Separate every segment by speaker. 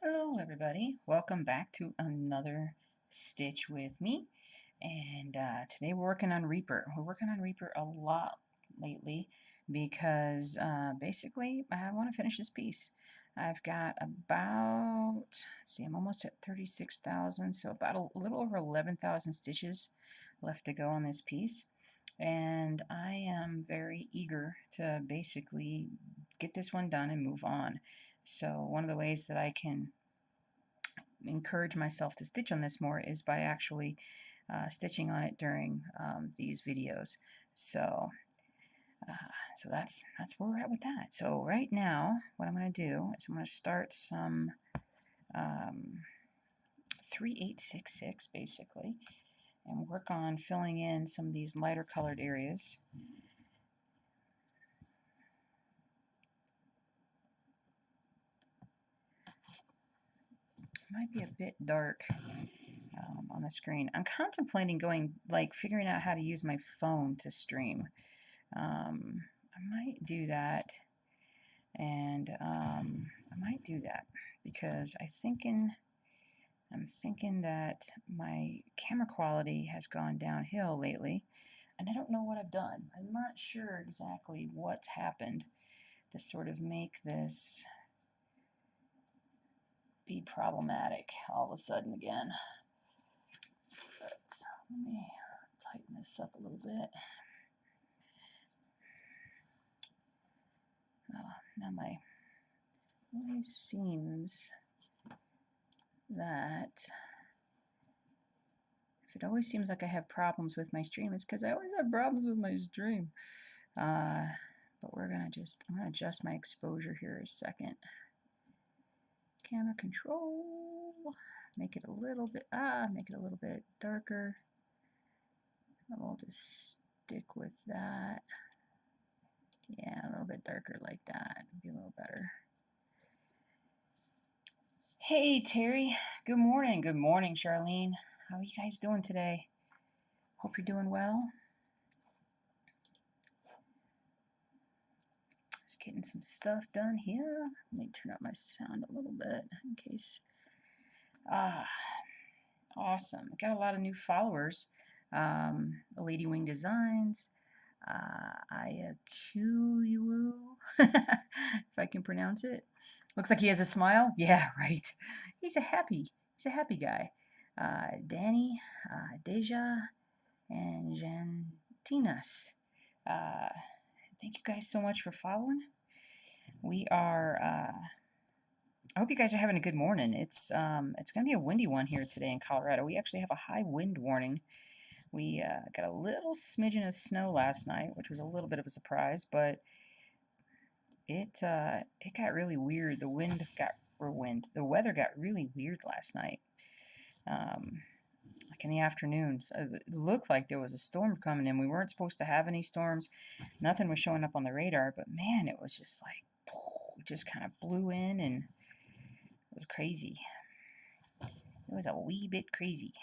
Speaker 1: Hello everybody, welcome back to another Stitch with me. And today we're working on Reaper. We're working on Reaper a lot lately because basically I want to finish this piece. I've got about, let's see, I'm almost at 36,000, so about a little over 11,000 stitches left to go on this piece. And I am very eager to basically get this one done and move on. So one of the ways that I can encourage myself to stitch on this more is by actually stitching on it during these videos. So so that's where we're at with that. So right now, what I'm going to do is I'm going to start some 3866 basically, and work on filling in some of these lighter colored areas. Might be a bit dark on the screen. I'm contemplating figuring out how to use my phone to stream. I might do that, and I might do that because I'm thinking that my camera quality has gone downhill lately, and I don't know what I've done. I'm not sure exactly what's happened to sort of make this be problematic all of a sudden again. But let me tighten this up a little bit. Now my always seems that if it always seems like I have problems with my stream, it's because I always have problems with my stream. But I'm gonna adjust my exposure here a second. Camera control, make it a little bit darker. And we'll just stick with that. Yeah, a little bit darker like that. Be a little better. Hey Terry, good morning. Good morning, Charlene. How are you guys doing today? Hope you're doing well. Just getting some stuff done here. Let me turn up my sound a little bit in case. Awesome. Got a lot of new followers. Lady Wing Designs. Ayachuyu, if I can pronounce it. Looks like he has a smile. Yeah, right. He's a happy guy. Danny, Deja, and Jantinas. Thank you guys so much for following. We are. I hope you guys are having a good morning. It's going to be a windy one here today in Colorado. We actually have a high wind warning. We got a little smidgen of snow last night, which was a little bit of a surprise, but it got really weird. The weather got really weird last night. Like in the afternoons, it looked like there was a storm coming in. We weren't supposed to have any storms. Nothing was showing up on the radar, but man, it was just like, just kind of blew in, and it was crazy. It was a wee bit crazy.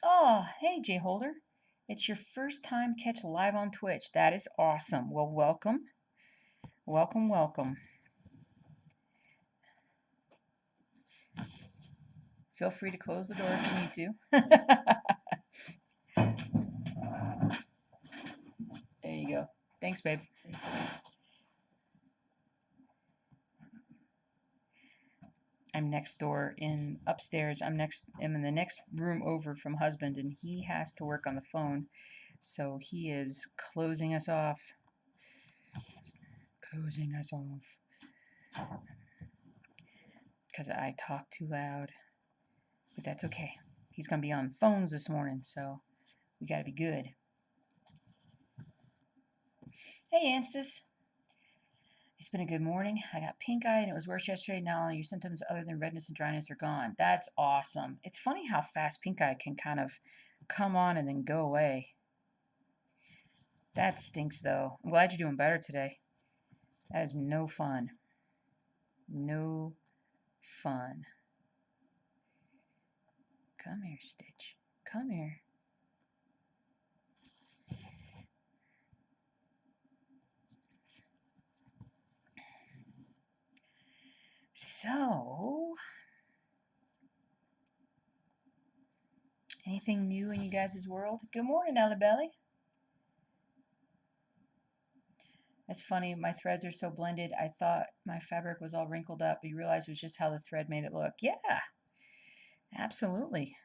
Speaker 1: Oh, hey, Jay Holder. It's your first time catch live on Twitch. That is awesome. Well, welcome. Welcome, welcome. Feel free to close the door if you need to. There you go. Thanks, babe. I'm next door upstairs. I'm in the next room over from husband, and he has to work on the phone. So he is closing us off. Closing us off. Because I talk too loud. But that's okay. He's going to be on phones this morning, so we got to be good. Hey, Anstis. It's been a good morning. I got pink eye and it was worse yesterday. Now all your symptoms other than redness and dryness are gone. That's awesome. It's funny how fast pink eye can kind of come on and then go away. That stinks, though. I'm glad you're doing better today. That is no fun. No fun. Come here, Stitch. Come here. So, anything new in you guys' world? Good morning, Ella Belly. That's funny. My threads are so blended. I thought my fabric was all wrinkled up, but you realize it was just how the thread made it look. Yeah, absolutely.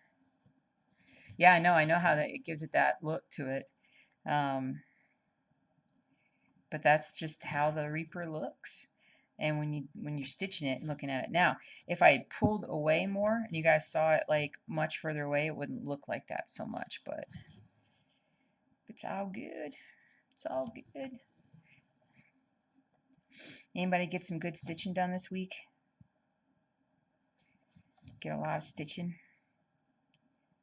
Speaker 1: Yeah, I know. I know how that it gives it that look to it. Um, but that's just how the Reaper looks. And when you're stitching it and looking at it now, if I had pulled away more and you guys saw it like much further away, it wouldn't look like that so much. But it's all good. It's all good. Anybody get some good stitching done this week? Get a lot of stitching.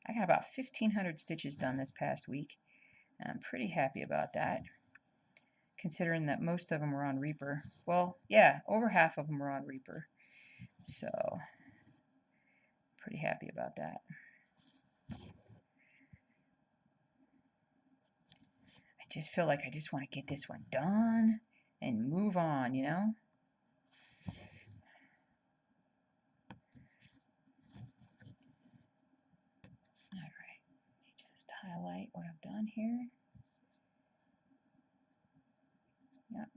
Speaker 1: I got about 1,500 stitches done this past week, and I'm pretty happy about that, considering that most of them were on Reaper. Well, yeah, over half of them were on Reaper, so pretty happy about that. I just feel like I just want to get this one done and move on, you know? All right, let me just highlight what I've done here. Yep.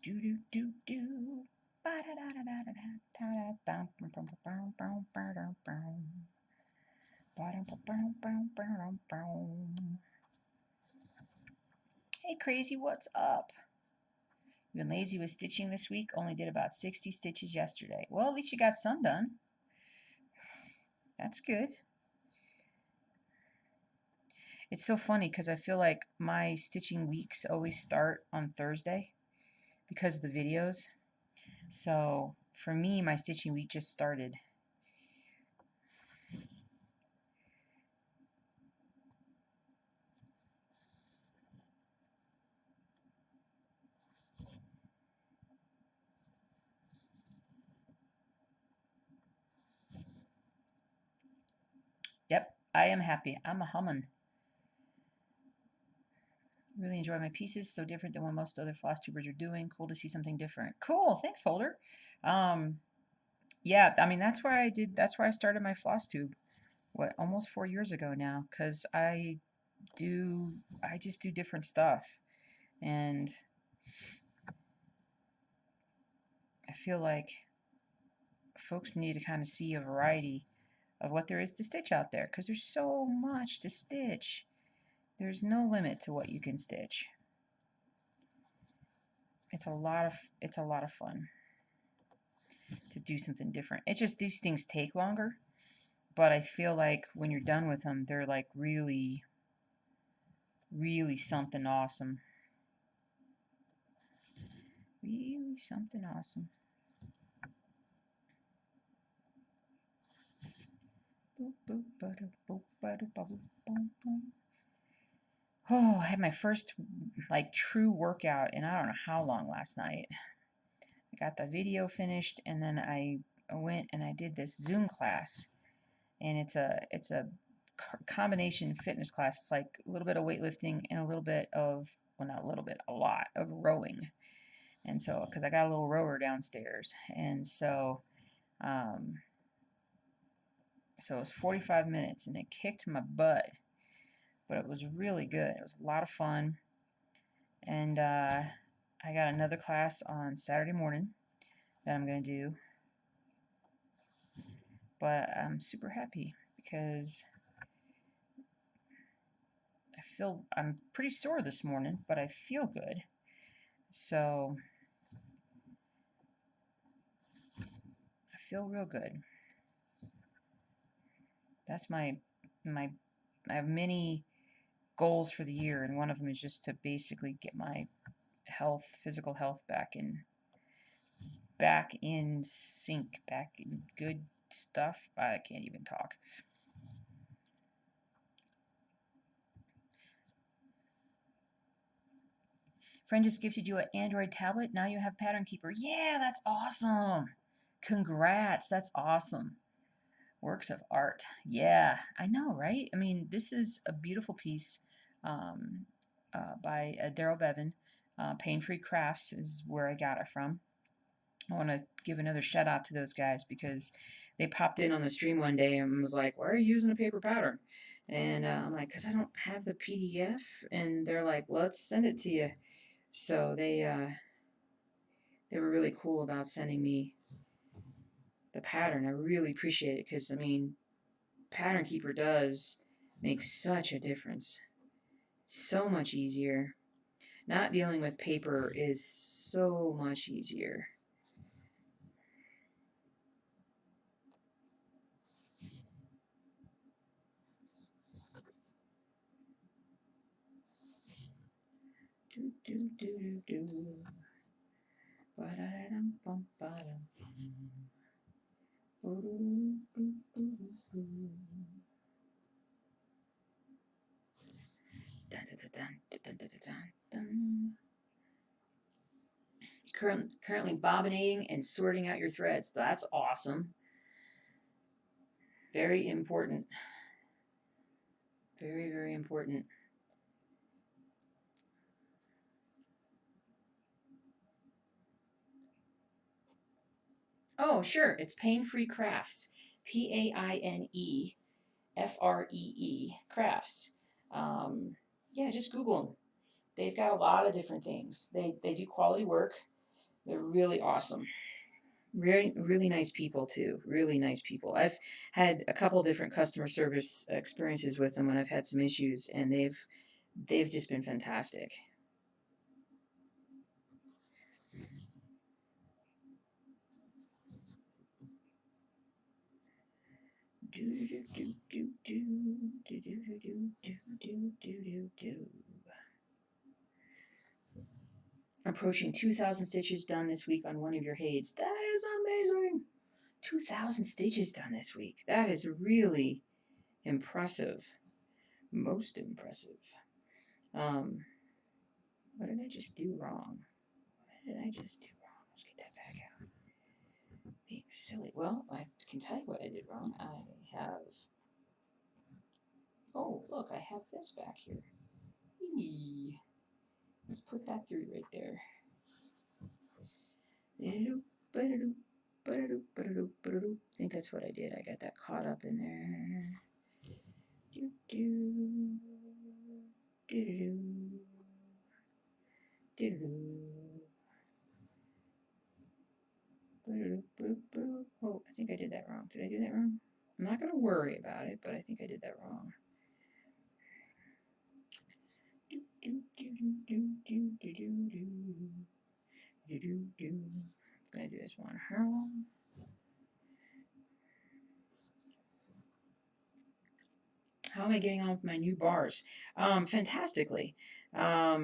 Speaker 1: Do do do do. Hey Crazy, what's up? You been lazy with stitching this week? Only did about 60 stitches yesterday. Well, at least you got some done. That's good. It's so funny because I feel like my stitching weeks always start on Thursday because of the videos. So for me, my stitching week just started. Yep, I am happy. I'm a humming. Really enjoy my pieces. So different than what most other floss tubers are doing. Cool to see something different. Cool. Thanks, Holder. Yeah, I mean that's why I did. That's why I started my floss tube. What, almost 4 years ago now? Because I just do different stuff, and I feel like folks need to kind of see a variety of what there is to stitch out there, because there's so much to stitch. There's no limit to what you can stitch. It's a lot of fun to do something different. It's just these things take longer, but I feel like when you're done with them, they're like really, really something awesome. Really something awesome. Oh, I had my first like true workout in I don't know how long last night. I got the video finished, and then I went and I did this Zoom class, and it's a combination fitness class. It's like a little bit of weightlifting and a little bit of, well, not a little bit, a lot of rowing. And so, because I got a little rower downstairs, and so it was 45 minutes, and it kicked my butt, but it was really good. It was a lot of fun, and I got another class on Saturday morning that I'm going to do, but I'm super happy because I'm pretty sore this morning, but I feel good. So I feel real good. That's my I have many goals for the year, and one of them is just to basically get my physical health back in sync, back in good stuff. I can't even talk. Friend just gifted you an Android tablet. Now you have Pattern Keeper. Yeah, that's awesome. Congrats. That's awesome. Works of art. Yeah, I know, right? I mean, this is a beautiful piece by Daryl Bevan. Pain Free Crafts is where I got it from. I want to give another shout out to those guys because they popped in on the stream one day and was like, "Why are you using a paper pattern?" And I'm like, "Cause I don't have the PDF." And they're like, "Let's send it to you." So they were really cool about sending me the pattern. I really appreciate it because I mean, Pattern Keeper does make such a difference. It's so much easier. Not dealing with paper is so much easier. Do do do do do. Ba-da-da-dum, bum, ba-dum. Currently bobbinating and sorting out your threads. That's awesome. Very important. Very, very important. Oh, sure. It's Pain Free Crafts. PAINEFREE Crafts. Yeah, just Google them. They've got a lot of different things. They do quality work. They're really awesome. Really, really nice people too. Really nice people. I've had a couple different customer service experiences with them when I've had some issues, and they've just been fantastic. Do do do do do do do do do do do do. Approaching 2,000 stitches done this week on one of your heids. That is amazing. 2,000 stitches done this week. That is really impressive. Most impressive. Um, what did I just do wrong? What did I just do wrong? Let's get that back out. Being silly. Well, I can tell you what I did wrong. I have. Oh, look, I have this back here. Eee. Let's put that through right there. I think that's what I did. I got that caught up in there. Do do do do do do. Oh, I think I did that wrong. Did I do that wrong? I'm not gonna worry about it, but I think I did that wrong. Do do do do do do do do do do. I'm gonna do this one. How am I getting on with my new bars? Fantastically. I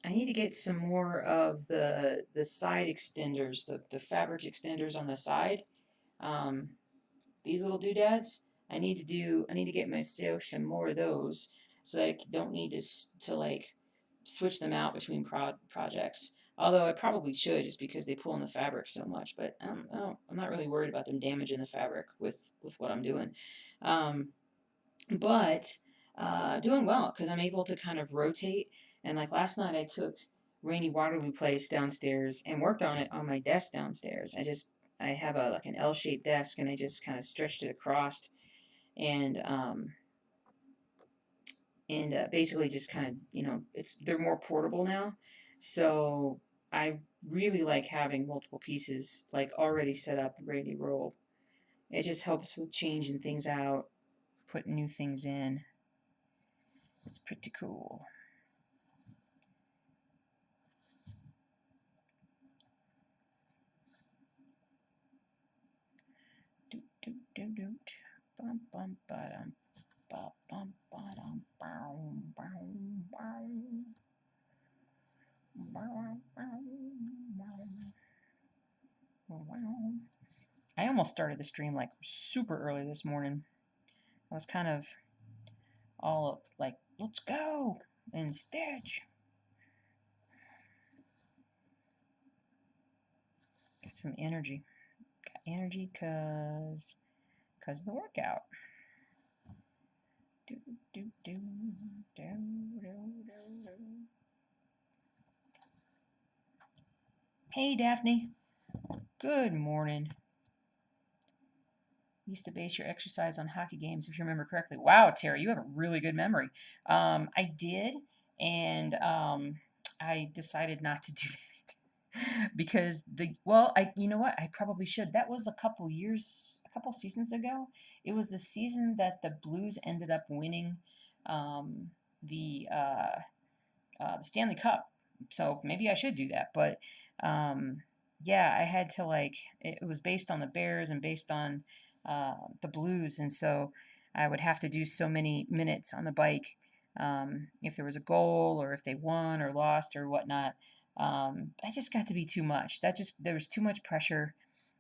Speaker 1: need to get some more of the side extenders, the fabric extenders on the side. Um, these little doodads. I need to get myself some more of those, so that I don't need to like switch them out between projects. Although I probably should, just because they pull in the fabric so much. But I'm not really worried about them damaging the fabric with what I'm doing. Um, but doing well because I'm able to kind of rotate. And like last night, I took Rainy Waterloo Place downstairs and worked on it on my desk downstairs. I have a like an L-shaped desk, and I just kind of stretched it across and basically just kind of they're more portable now. So I really like having multiple pieces like already set up, ready to roll. It just helps with changing things out, putting new things in. It's pretty cool. Do do do do. Bum bum ba-dum. Ba bum ba-dum. Bow bow bow. Bow bow bow. I almost started the stream like super early this morning. I was kind of all like, let's go and stitch. Get some energy. Got energy because because of the workout. Do, do, do, do, do, do, do. Hey, Daphne. Good morning. Used to base your exercise on hockey games, if you remember correctly. Wow, Terry, you have a really good memory. I did, and I decided not to do that because you know what? I probably should. That was a couple seasons ago. It was the season that the Blues ended up winning um, the Stanley Cup. So maybe I should do that. But yeah, I had to it was based on the Bears and based on the Blues, and so I would have to do so many minutes on the bike if there was a goal or if they won or lost or whatnot. That just got to be too much. There was too much pressure.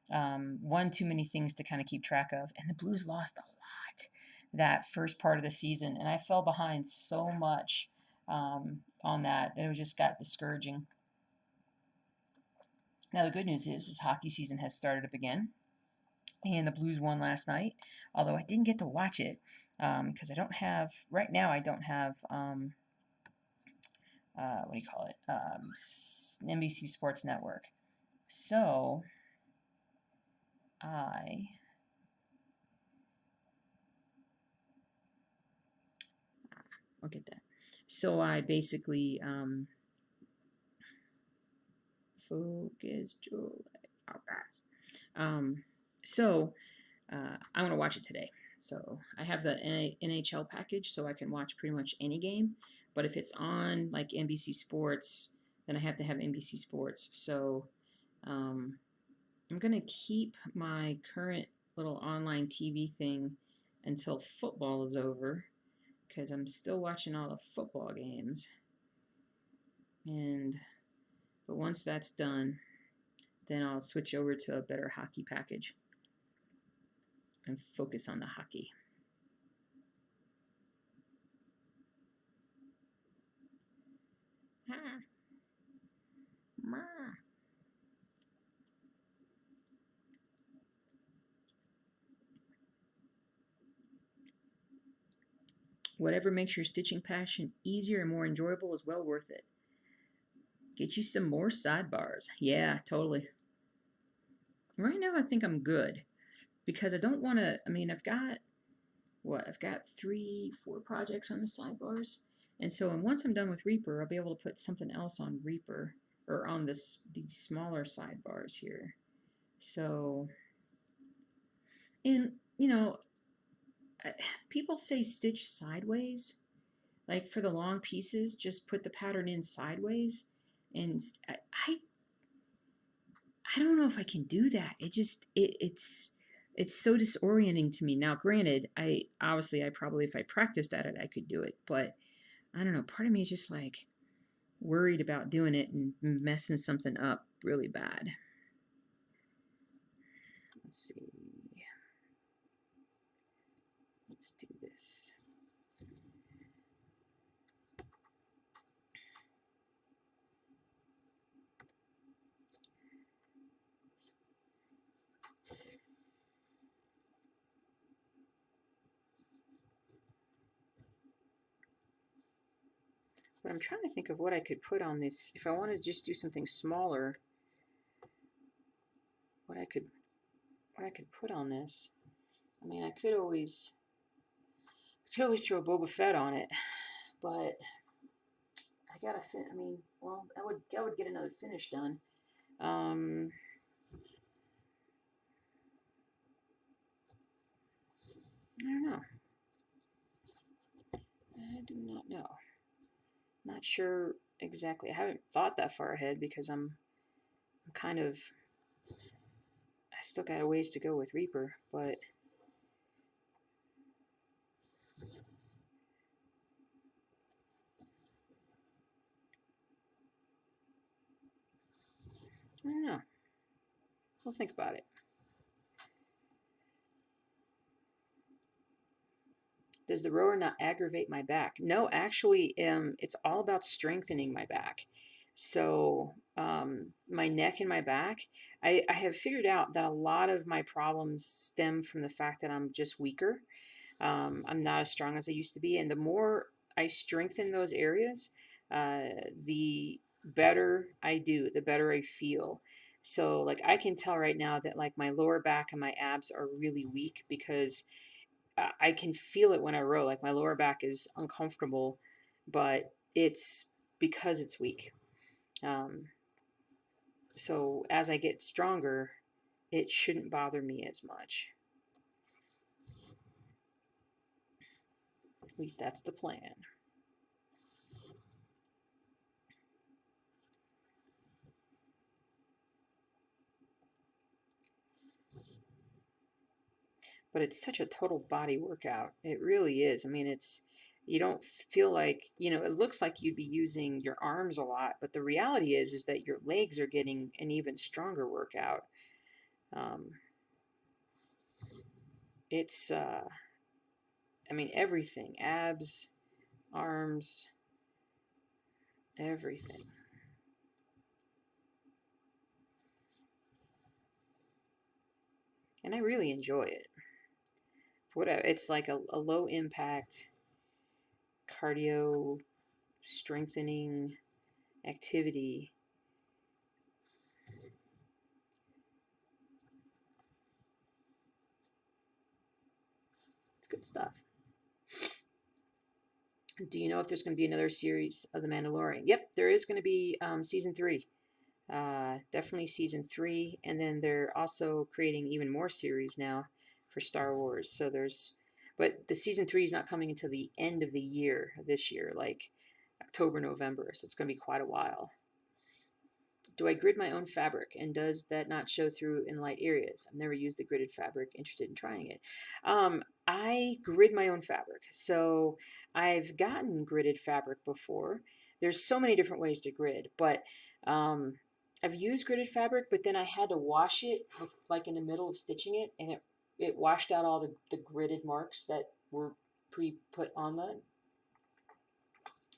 Speaker 1: One too many things to kind of keep track of, and the Blues lost a lot that first part of the season, and I fell behind so much on that it just got discouraging. Now the good news is hockey season has started up again, and the Blues won last night. Although I didn't get to watch it because I don't have right now. I don't have what do you call it? NBC Sports Network. So I'll get that. So I basically focus, Julie. So I want to watch it today. So I have the NHL package, so I can watch pretty much any game. But if it's on like NBC Sports, then I have to have NBC Sports. So I'm gonna keep my current little online TV thing until football is over, because I'm still watching all the football games. But once that's done, then I'll switch over to a better hockey package and focus on the hockey. Whatever makes your stitching passion easier and more enjoyable is well worth it. Get you some more sidebars. Yeah, totally. Right now I think I'm good because I don't want to, I've got 3-4 projects on the sidebars. And so once I'm done with Reaper, I'll be able to put something else on Reaper or on these smaller sidebars here. So, and people say stitch sideways. Like for the long pieces, just put the pattern in sideways. And I don't know if I can do that. It's so disorienting to me. Now, granted, I probably, if I practiced at it, I could do it. But I don't know. Part of me is just like worried about doing it and messing something up really bad. Let's see. Let's do this. But I'm trying to think of what I could put on this. If I want to just do something smaller, what I could put on this. I could always throw Boba Fett on it, but I gotta that would get another finish done. I don't know. I do not know. Not sure exactly. I haven't thought that far ahead because I'm kind of, I still got a ways to go with Reaper, but I don't know. We'll think about it. Does the rower not aggravate my back? No, actually, it's all about strengthening my back. So my neck and my back, I have figured out that a lot of my problems stem from the fact that I'm just weaker. I'm not as strong as I used to be. And the more I strengthen those areas, the better I do, the better I feel. So like I can tell right now that like my lower back and my abs are really weak because I can feel it when I row. Like my lower back is uncomfortable, but it's because it's weak. Um, so as I get stronger, it shouldn't bother me as much. At least that's the plan. But it's such a total body workout. It really is. I mean, you don't feel like, it looks like you'd be using your arms a lot, but the reality is that your legs are getting an even stronger workout. Um, it's I mean everything, abs, arms, everything. And I really enjoy it. For whatever, it's like a low impact cardio strengthening activity. It's good stuff. Do you know if there's going to be another series of The Mandalorian? Yep, there is going to be season 3. Definitely season 3, and then they're also creating even more series now for Star Wars. But the season 3 is not coming until the end of the year this year, like October, November. So it's going to be quite a while. Do I grid my own fabric, and does that not show through in light areas? I've never used the gridded fabric, interested in trying it. I grid my own fabric. So I've gotten gridded fabric before. There's so many different ways to grid, but I've used gridded fabric, but then I had to wash it like in the middle of stitching it, and it washed out all the gridded marks that were pre-put on the,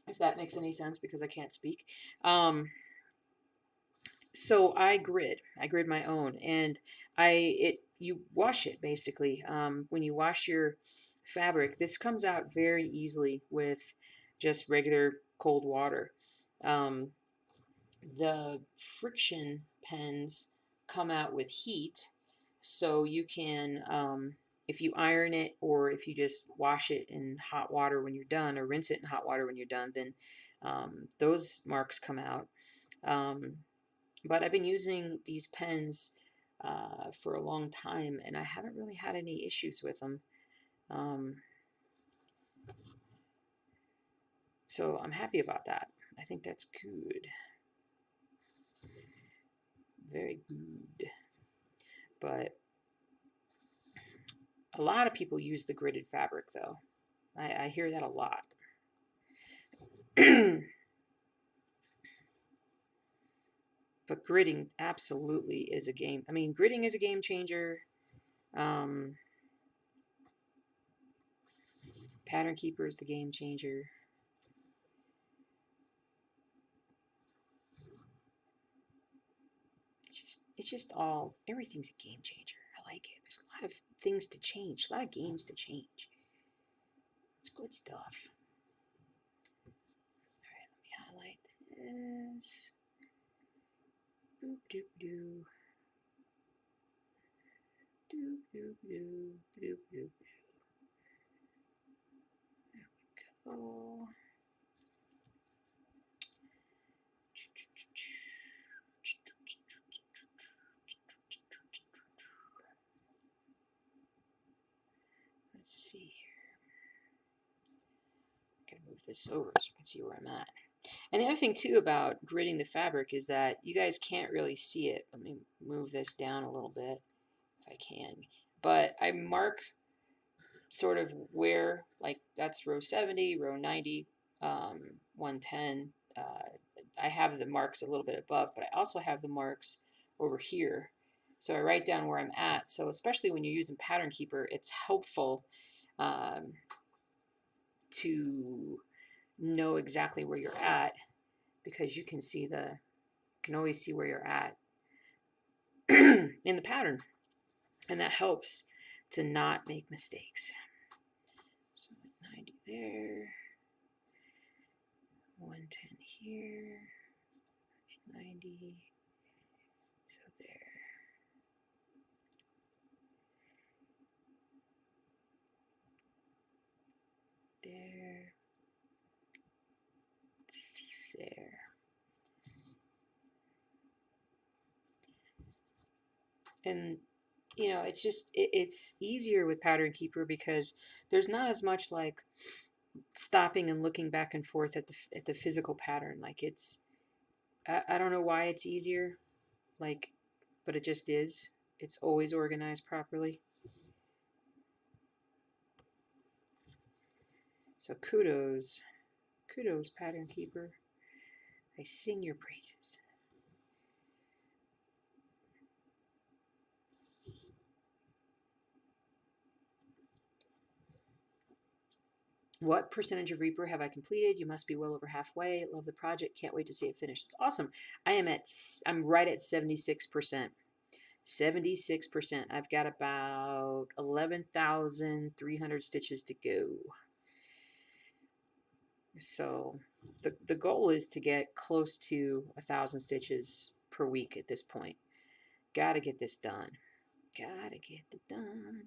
Speaker 1: if that makes any sense, because I can't speak. So I grid my own, and you wash it basically. When you wash your fabric, this comes out very easily with just regular cold water. Um, the friction pens come out with heat, so you can, if you iron it or if you just wash it in hot water when you're done, or rinse it in hot water when you're done, then those marks come out. Um, but I've been using these pens for a long time, and I haven't really had any issues with them. Um, so I'm happy about that. I think that's good. Very good. But a lot of people use the gridded fabric, though. I hear that a lot. But gridding absolutely is a game. I mean, gridding is a game changer. Um, Pattern Keeper is the game changer. It's just all, everything's a game changer. I like it. There's a lot of things to change, a lot of games to change. It's good stuff. All right, let me highlight this. Boop doop doo. Doop doop doo. Doop doop doo. There we go. Let's see here. I'm gonna move this over so you can see where I'm at. And the other thing too about gridding the fabric is that you guys can't really see it. Let me move this down a little bit if I can. But I mark sort of where, like that's row 70, row 90, 110. I have the marks a little bit above, but I also have the marks over here. So I write down where I'm at. So especially when you're using Pattern Keeper, it's helpful to know exactly where you're at, because you can see can always see where you're at in the pattern, and that helps to not make mistakes. So 90 there, 110 here, 90, so there, there. And you know, it's just it's easier with Pattern Keeper because there's not as much like stopping and looking back and forth at the physical pattern. Like I don't know why it's easier, like, but it just is. It's always organized properly. So kudos Pattern Keeper. I sing your praises. What percentage of Reaper have I completed? You must be well over halfway. Love the project. Can't wait to see it finished. It's awesome. I'm right at 76%. 76%. I've got about 11,300 stitches to go. So the goal is to get close to 1,000 stitches per week at this point. Gotta get this done. Gotta get it done.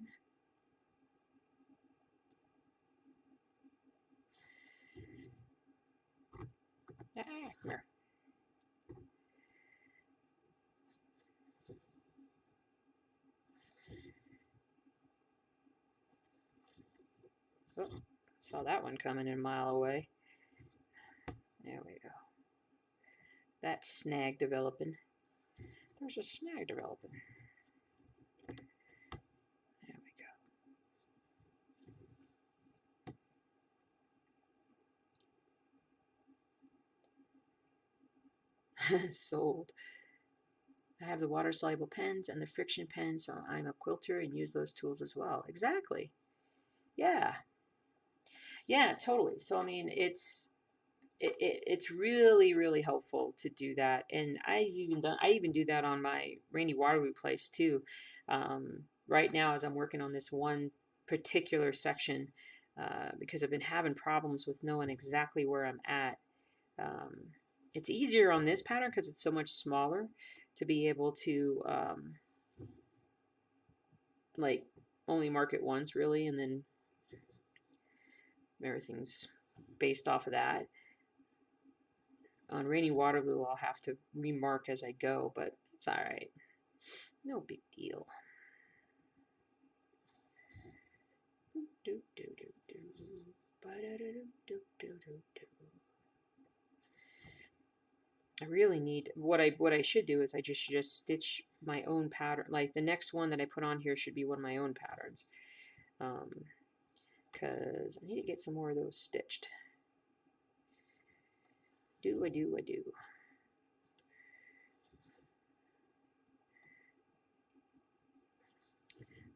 Speaker 1: Ah, oh, saw that one coming in a mile away. There we go. That snag developing. There's a snag developing. There we go. Sold. I have the water-soluble pens and the friction pens, so I'm a quilter and use those tools as well. Exactly. Yeah. Yeah, totally. So, I mean, it's really helpful to do that, and I even do that on my Rainy Waterloo place too. Right now, as I'm working on this one particular section, because I've been having problems with knowing exactly where I'm at. Um, it's easier on this pattern because it's so much smaller to be able to like only mark it once really, and then everything's based off of that. On Rainy Waterloo, I'll have to remark as I go, but it's all right. No big deal. I really need what I should do is I just stitch my own pattern. Like the next one that I put on here should be one of my own patterns, because I need to get some more of those stitched. I do.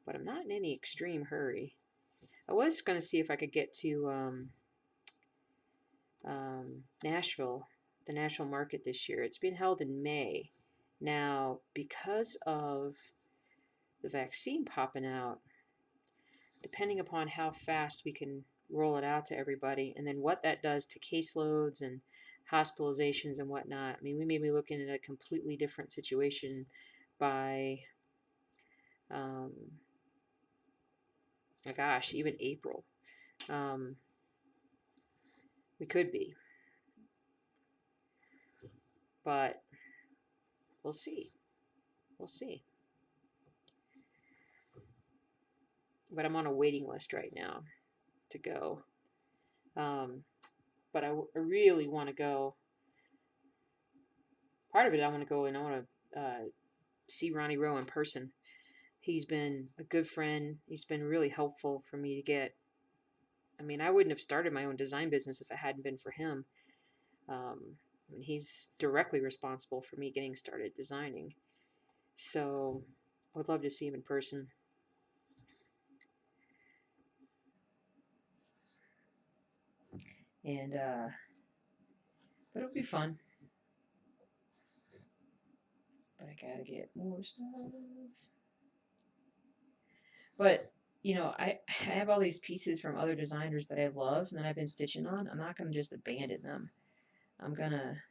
Speaker 1: But I'm not in any extreme hurry. I was going to see if I could get to Nashville, the National Market this year. It's being held in May. Now, because of the vaccine popping out, depending upon how fast we can roll it out to everybody, and then what that does to caseloads and hospitalizations and whatnot, I mean, we may be looking at a completely different situation by, gosh, even April. We could be. But we'll see. We'll see. But I'm on a waiting list right now to go. But I really want to go. Part of it, I want to go and I want to see Ronnie Rowe in person. He's been a good friend. He's been really helpful for me to get. I mean, I wouldn't have started my own design business if it hadn't been for him. I mean, he's directly responsible for me getting started designing. So I would love to see him in person. And but it'll be fun. but I gotta get more stuff. But, you know, I have all these pieces from other designers that I love and that I've been stitching on. I'm not gonna just abandon them. I'm gonna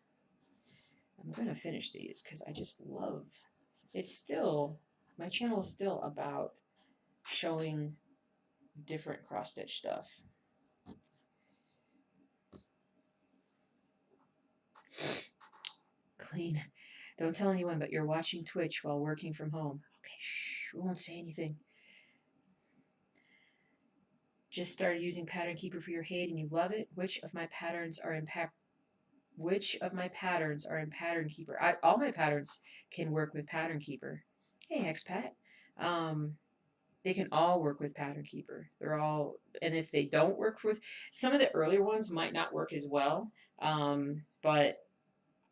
Speaker 1: finish these because I just love. It's still my channel is still about showing different cross stitch stuff. Clean. Don't tell anyone, but you're watching Twitch while working from home. Okay, shh. We won't say anything. Just started using Pattern Keeper for your head and you love it. Which of my patterns are in Pattern Keeper? All my patterns can work with Pattern Keeper. Hey, Expat. They can all work with Pattern Keeper. They're all, and if they don't work with, some of the earlier ones might not work as well, but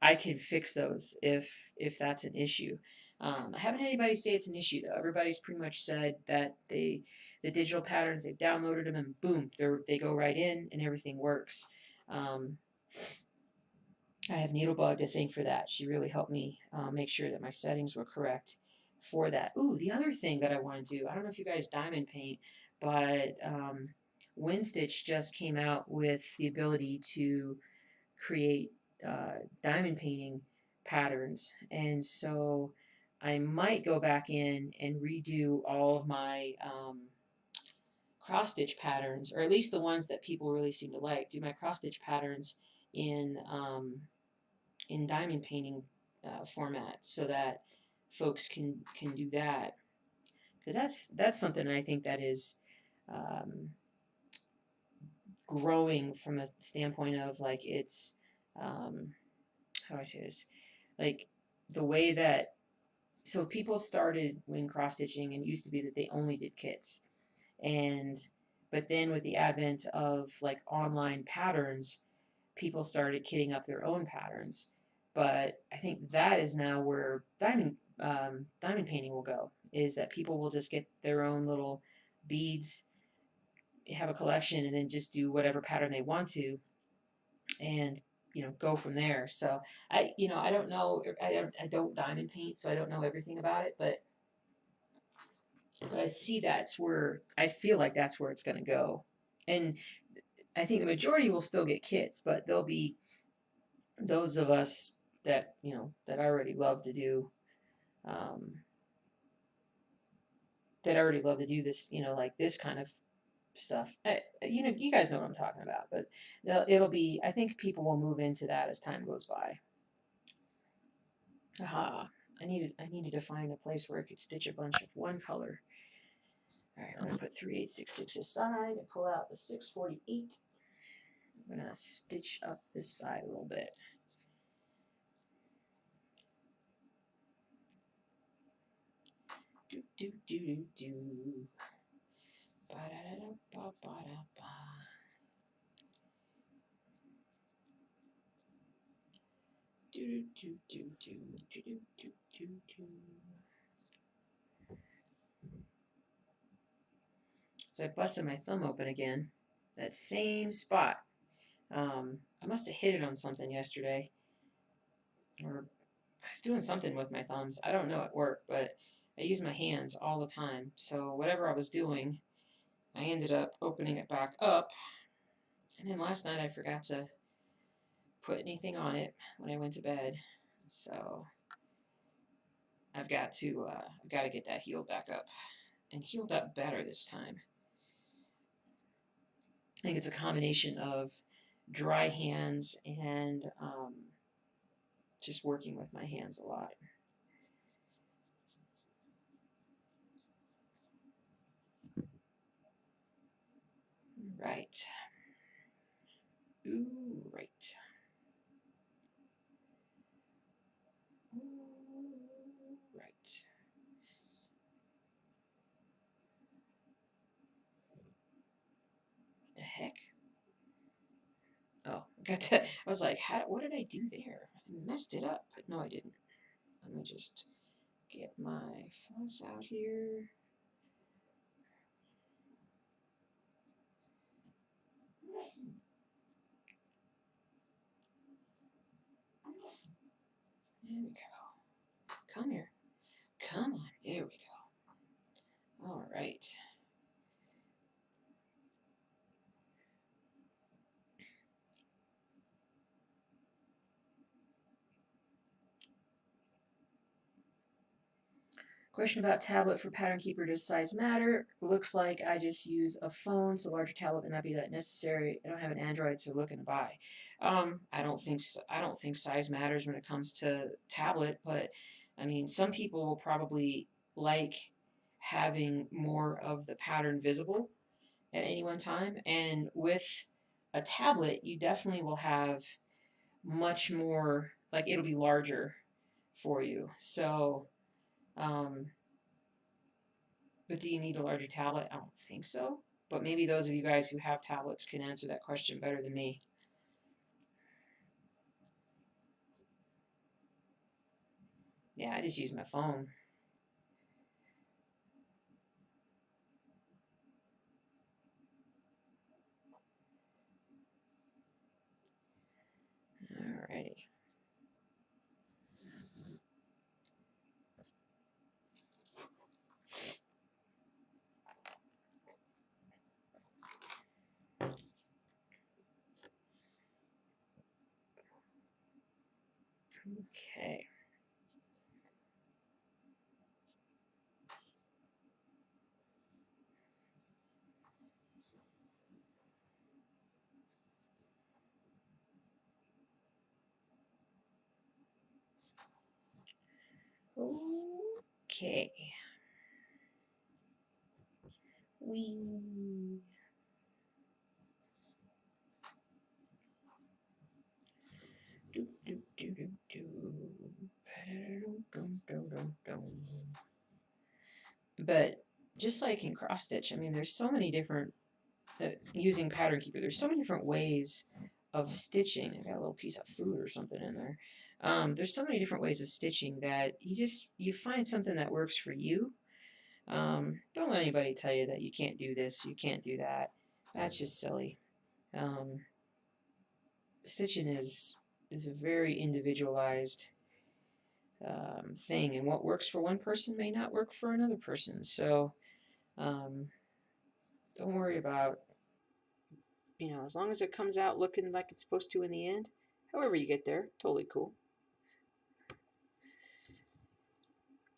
Speaker 1: I can fix those if that's an issue. I haven't had anybody say it's an issue though. Everybody's pretty much said that the digital patterns, they've downloaded them and boom, they go right in and everything works. I have Needlebug to thank for that. She really helped me make sure that my settings were correct for that. Ooh, the other thing that I want to do, I don't know if you guys diamond paint, but WinStitch just came out with the ability to create diamond painting patterns. And so I might go back in and redo all of my cross stitch patterns, or at least the ones that people really seem to like, do my cross stitch patterns in diamond painting format so that folks can do that, because that's something I think that is growing from a standpoint of like it's how do I say this, like the way that, so people started when cross stitching and it used to be that they only did kits, and but then with the advent of like online patterns, people started kitting up their own patterns. But I think that is now where diamond painting will go, is that people will just get their own little beads, have a collection, and then just do whatever pattern they want to, and go from there. So I don't know, I don't diamond paint, so I don't know everything about it, but I see that's where I feel like that's where it's going to go. And I think the majority will still get kits, but there'll be those of us that that already love to do um, this, like this kind of stuff. You guys know what I'm talking about, but it'll be. I think people will move into that as time goes by. Aha! I needed to find a place where I could stitch a bunch of one color. All right, I'm gonna put 3866 aside and pull out the 648. I'm gonna stitch up this side a little bit. Do do do do do. Ba da da da ba ba da ba. Do do do do do do do do do. So I busted my thumb open again. That same spot. I must have hit it on something yesterday, or I was doing something with my thumbs. I don't know at work, but I use my hands all the time. So whatever I was doing, I ended up opening it back up. And then last night I forgot to put anything on it when I went to bed. So I've got to get that healed back up, and healed up better this time. I think it's a combination of dry hands and just working with my hands a lot. Right. Ooh, right. Ooh, right. The heck? Oh, got that. I was like, what did I do there? I messed it up, but no, I didn't. Let me just get my floss out here. There we go. Come here. Come on. There we go. All right. Question about tablet for Pattern Keeper. Does size matter? Looks like I just use a phone, so larger tablet may not be that necessary. I don't have an Android, so looking to buy. I don't think size matters when it comes to tablet, but I mean, some people will probably like having more of the pattern visible at any one time, and with a tablet, you definitely will have much more. Like it'll be larger for you, so. Um, But do you need a larger tablet? I don't think so. But maybe those of you guys who have tablets can answer that question better than me. Yeah, I just use my phone. Alrighty. Okay. Okay. Wee. Do, do, do, do, do. But just like in cross stitch, I mean, there's so many different using Pattern Keeper. There's so many different ways of stitching. I got a little piece of food or something in there. There's so many different ways of stitching that you find something that works for you. Don't let anybody tell you that you can't do this, you can't do that. That's just silly. Um, Stitching is a very individualized thing, and what works for one person may not work for another person. So um, don't worry about, as long as it comes out looking like it's supposed to in the end. However you get there, totally cool.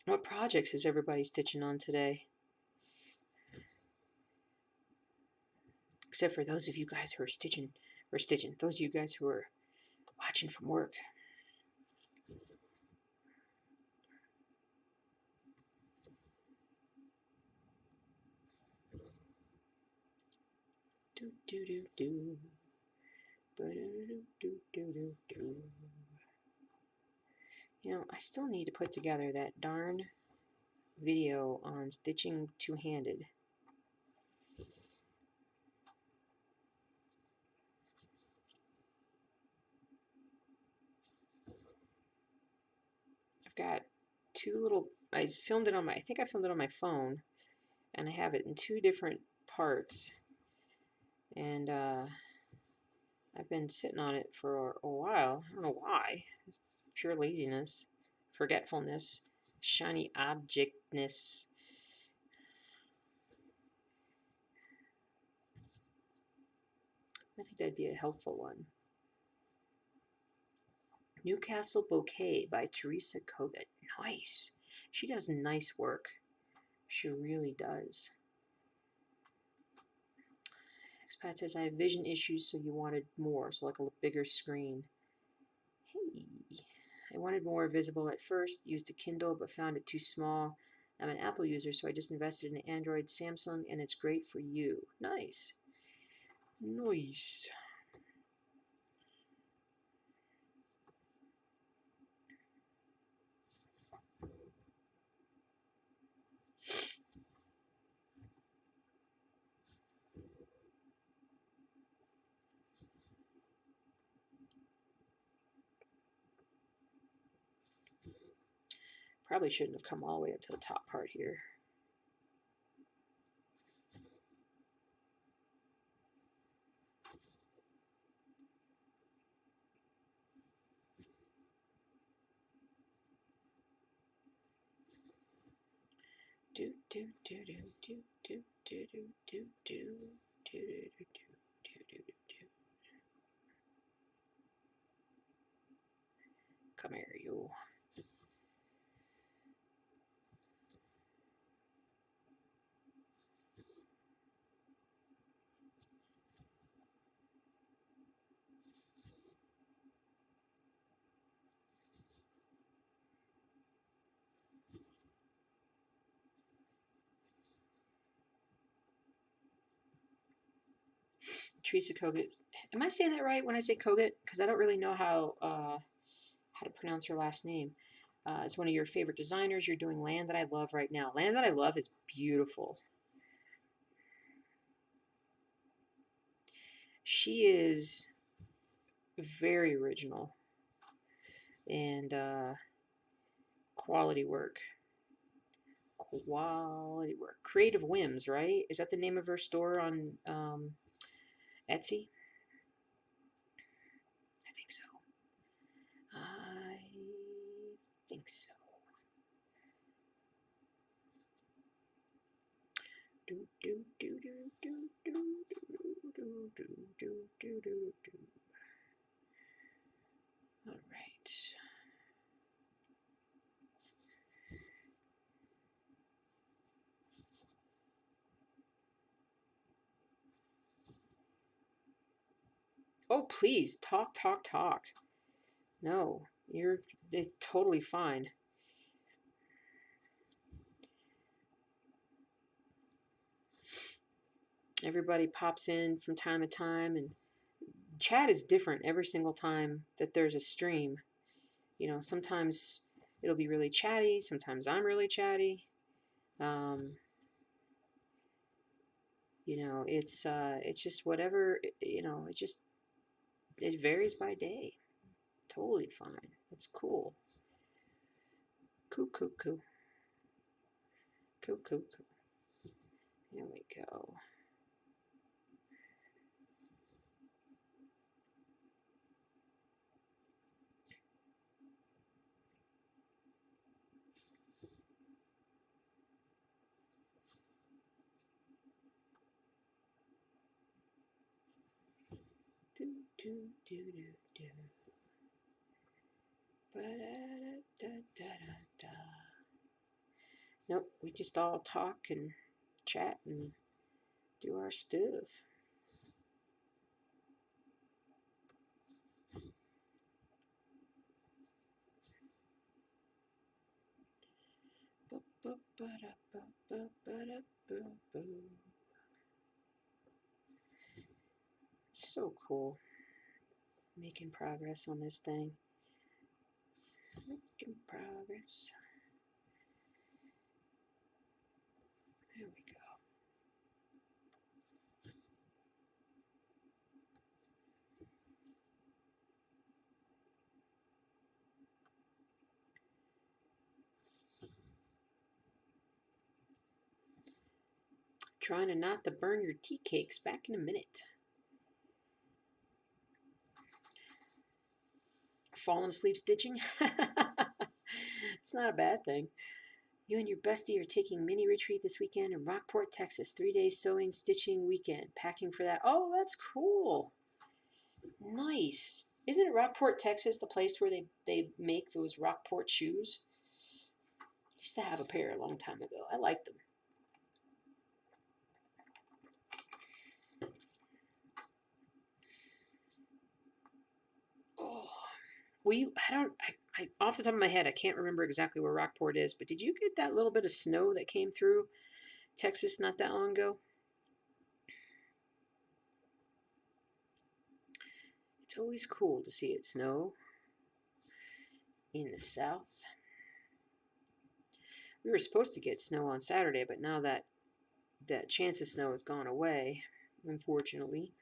Speaker 1: What projects is everybody stitching on today? Except for those of you guys who are stitching, those of you guys who are watching from work. Do do do do. I still need to put together that darn video on stitching two-handed. I've got two little, I filmed it on I think I filmed it on my phone, and I have it in two different parts, and I've been sitting on it for a while. I don't know why. It's pure laziness, forgetfulness, shiny objectness. I think that'd be a helpful one. Newcastle Bouquet by Teresa Kogut. Nice. She does nice work. She really does. Expat says, I have vision issues, so you wanted more, so like a bigger screen. Hey. I wanted more visible at first, used a Kindle, but found it too small. I'm an Apple user, so I just invested in an Android Samsung, and it's great for you. Nice. Nice. Probably shouldn't have come all the way up to the top part here. do do do do do do do do do do do do do. Come here, you. Teresa Kogut. Am I saying that right when I say Kogut? Because I don't really know how to pronounce her last name. It's one of your favorite designers. You're doing Land That I Love right now. Land That I Love is beautiful. She is very original and quality work. Quality work. Creative Whims, right? Is that the name of her store on Etsy? I think so. I think so. Do do do do do do do do do do do do do. All right. Oh, please talk, talk, talk. No, you're totally fine. Everybody pops in from time to time, and chat is different every single time that there's a stream. You know, sometimes it'll be really chatty, sometimes I'm really chatty. Um, it's just whatever, it varies by day. Totally fine. It's cool. Coo coo coo. Coo coo coo. Here we go. Do do do do do. Ba-da-da-da-da-da-da. Nope, we just all talk and chat and do our stuff. So cool. Making progress on this thing. Making progress. There we go. Trying to not to burn your tea cakes. Back in a minute. Falling asleep stitching? It's not a bad thing. You and your bestie are taking mini retreat this weekend in Rockport, Texas. 3 day sewing, stitching weekend. Packing for that. Oh, that's cool. Nice. Isn't Rockport, Texas the place where they make those Rockport shoes? I used to have a pair a long time ago. I liked them. Oh, I off the top of my head, I can't remember exactly where Rockport is, but did you get that little bit of snow that came through Texas not that long ago? It's always cool to see it snow in the south. We were supposed to get snow on Saturday, but now that chance of snow has gone away, unfortunately.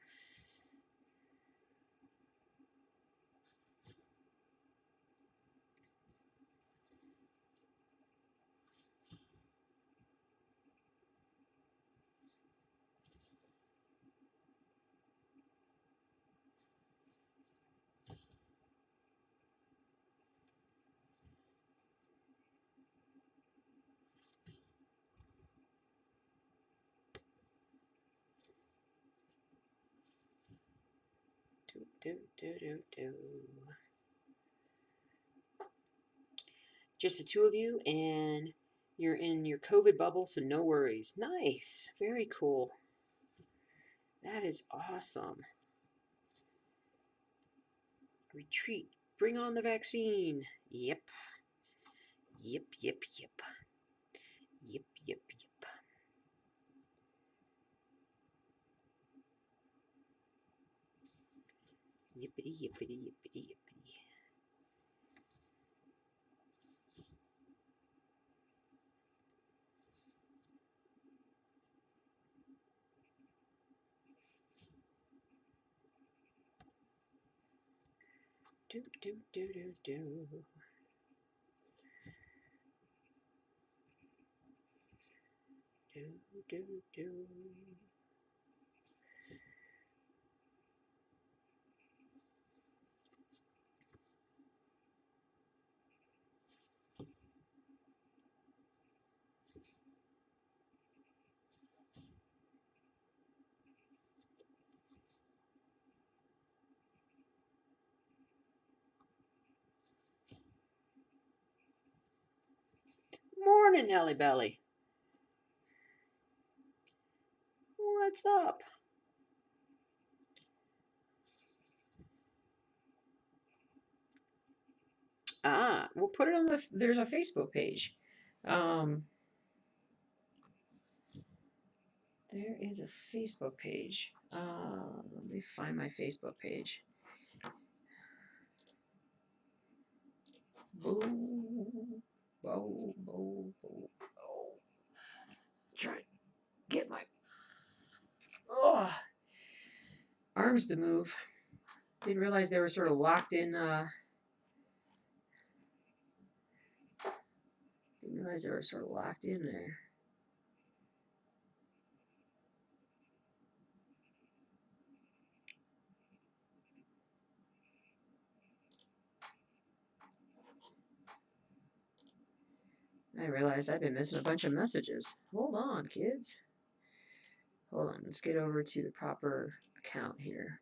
Speaker 1: do, do, do, do. Just the two of you, and you're in your COVID bubble, so no worries. Nice. Very cool. That is awesome. Retreat. Bring on the vaccine. Yep. Yep, yep, yep. Yep, yep, yep. Yippity, yippity, yippity, yippity. Do, do, do, do, do. Do, do, do. Morning, Nelly Belly. What's up? Ah, we'll put it on the. There's a Facebook page. There is a Facebook page. Let me find my Facebook page. Boo, boo, boo, boo. Oh, try to get my arms to move. Didn't realize they were sort of locked in. Didn't realize they were sort of locked in there. I realized I've been missing a bunch of messages. Hold on, kids. Hold on. Let's get over to the proper account here.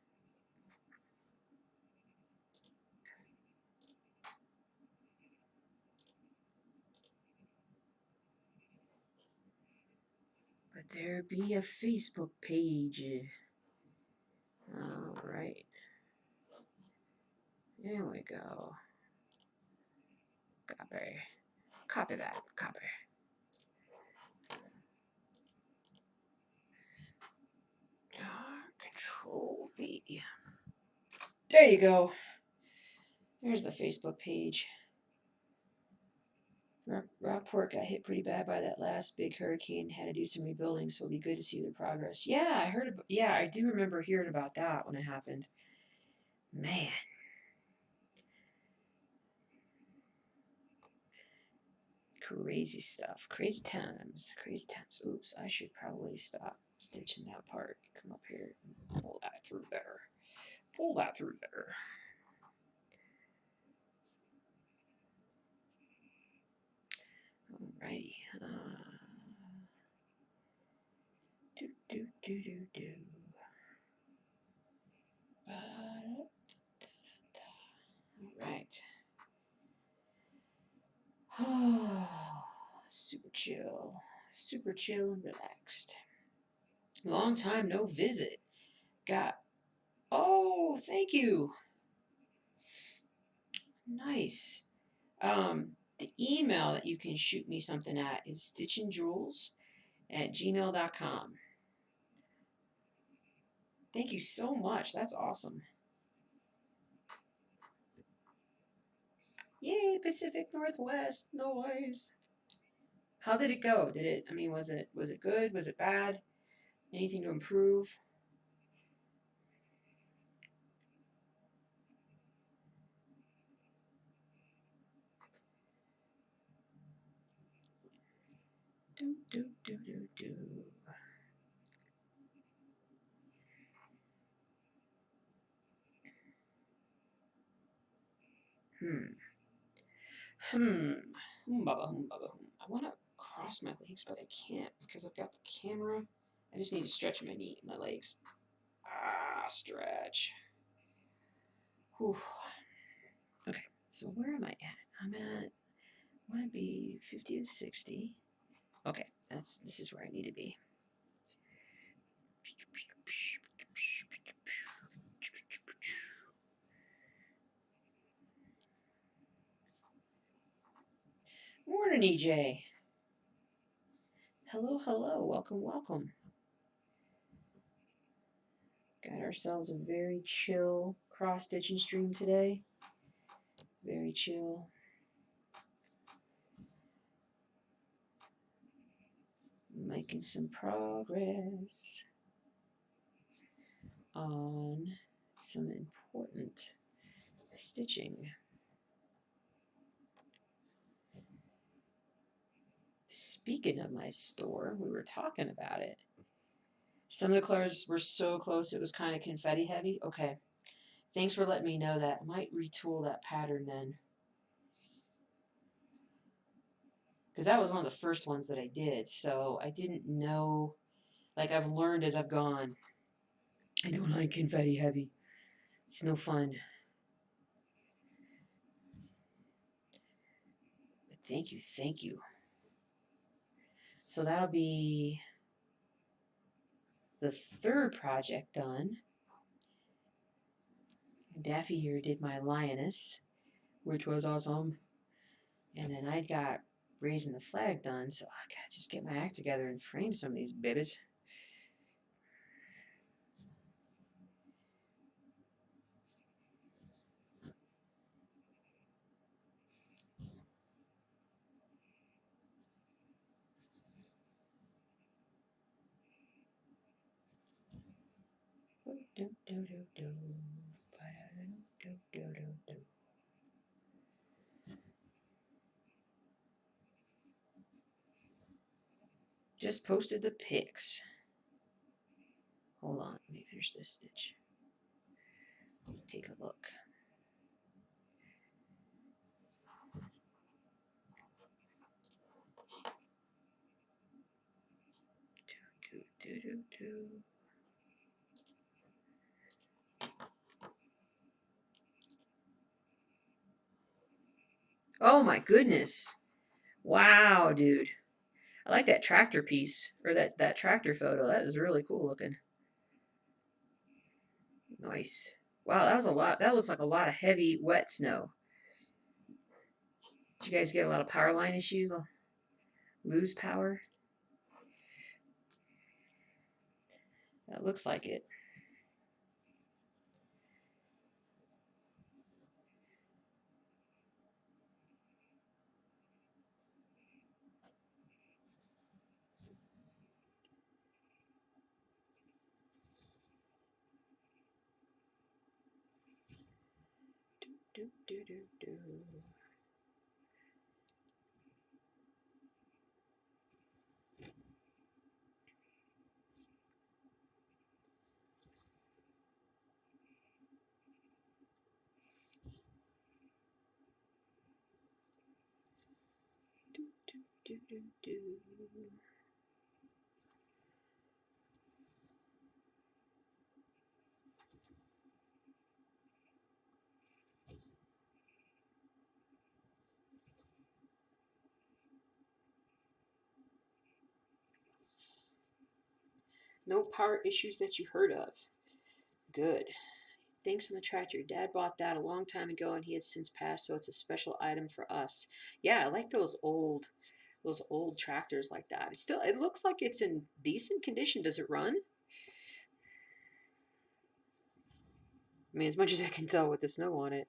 Speaker 1: But there be a Facebook page. All right. There we go. Copy. Copy that. Copy. Control V. There you go. There's the Facebook page. Rockport got hit pretty bad by that last big hurricane. Had to do some rebuilding, so it'll be good to see their progress. Yeah, I heard. Yeah, I do remember hearing about that when it happened. Man. Crazy stuff. Crazy times. Crazy times. Oops, I should probably stop stitching that part. Come up here and pull that through there. Pull that through there. Alrighty. Do, do, do, do, do. Alright. Super chill. Super chill and relaxed. Long time no visit. Got. Oh, thank you. Nice. The email that you can shoot me something at is stitchandjewels@gmail.com. Thank you so much. That's awesome. Yay, Pacific Northwest. Noise. How did it go? Did it? I mean, was it good? Was it bad? Anything to improve? Do do do do do. I want to cross my legs, but I can't because I've got the camera. I just need to stretch my legs. Ah, stretch.
Speaker 2: Whew. Okay, so where am I at? I'm at, I want to be 50 to 60. Okay, this is where I need to be. Morning, EJ. Hello, hello. Welcome, welcome. Got ourselves a very chill cross-stitching stream today. Very chill. Making some progress on some important stitching. Speaking of my store, we were talking about it. Some of the colors were so close it was kind of confetti heavy. Okay. Thanks for letting me know that. I might retool that pattern then. Because that was one of the first ones that I did, so I didn't know. Like, I've learned as I've gone. I don't like confetti heavy. It's no fun. But thank you, thank you. So that'll be the third project done. Daffy here did my lioness, which was awesome. And then I got raising the flag done, so I gotta just get my act together and frame some of these babies. Just posted the pics. Hold on, let me finish this stitch. Take a look. Oh my goodness. Wow, dude. I like that tractor piece, or that tractor photo. That is really cool looking. Nice. Wow, that was a lot. That looks like a lot of heavy, wet snow. Did you guys get a lot of power line issues? Lose power? That looks like it. Do, do, do, do. Do, do, do, do, do. No power issues that you heard of. Good. Thanks on the tractor. Dad bought that a long time ago and he has since passed, so it's a special item for us. Yeah, I like those old tractors like that. It looks like it's in decent condition. Does it run? I mean, as much as I can tell with the snow on it.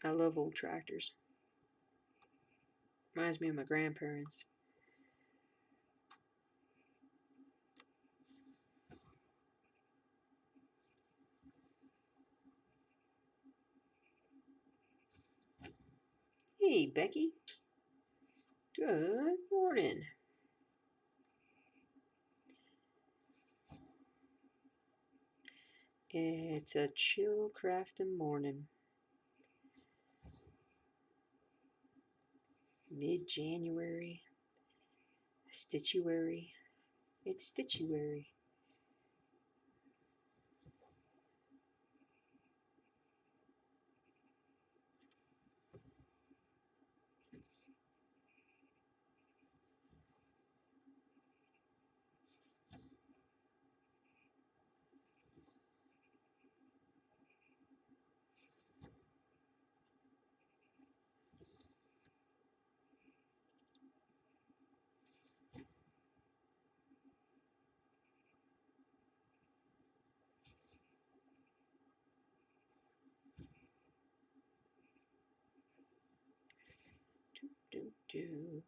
Speaker 2: I love old tractors. Reminds me of my grandparents. Hey, Becky. Good morning. It's a chill crafting morning. Mid-January. Stitchuary. It's Stitchuary. Do.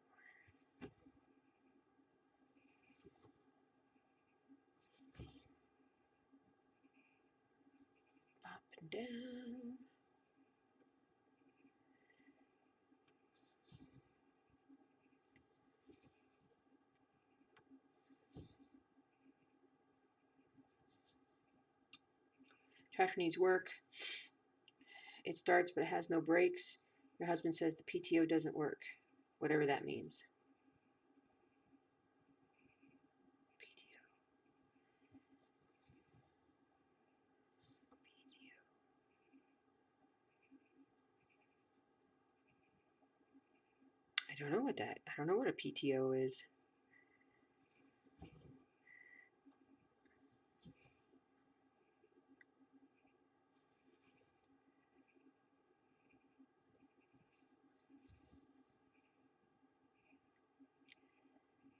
Speaker 2: Up and down. Tractor needs work. It starts, but it has no brakes. Your husband says the PTO doesn't work, whatever that means. PTO. I don't know what a PTO is.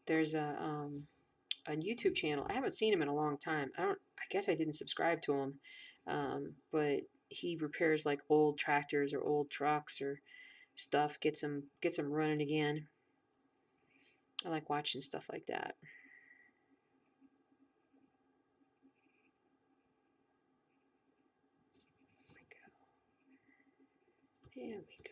Speaker 2: There's a YouTube channel. I haven't seen him in a long time. I guess I didn't subscribe to him. But he repairs like old tractors or old trucks or stuff, gets them running again. I like watching stuff like that. Here we go.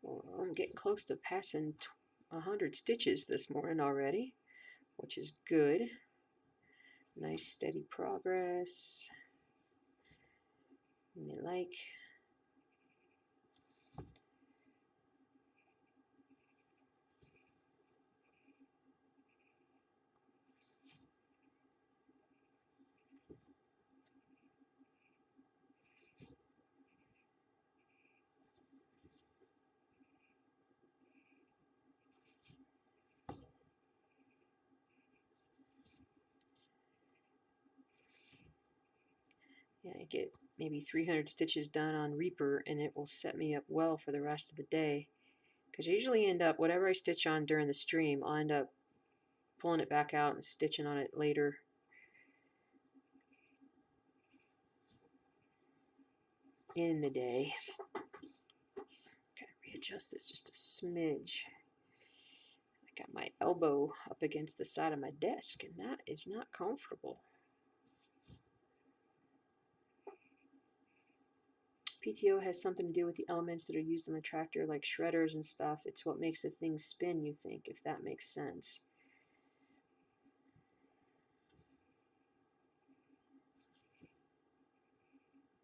Speaker 2: Well, I'm getting close to passing 100 stitches this morning already, which is good. Nice steady progress. And I like. Yeah, I get maybe 300 stitches done on Reaper and it will set me up well for the rest of the day. Because I usually end up, whatever I stitch on during the stream, I'll end up pulling it back out and stitching on it later. In the day. Gotta readjust this just a smidge. I got my elbow up against the side of my desk and that is not comfortable. PTO has something to do with the elements that are used on the tractor, like shredders and stuff. It's what makes the thing spin, you think, if that makes sense.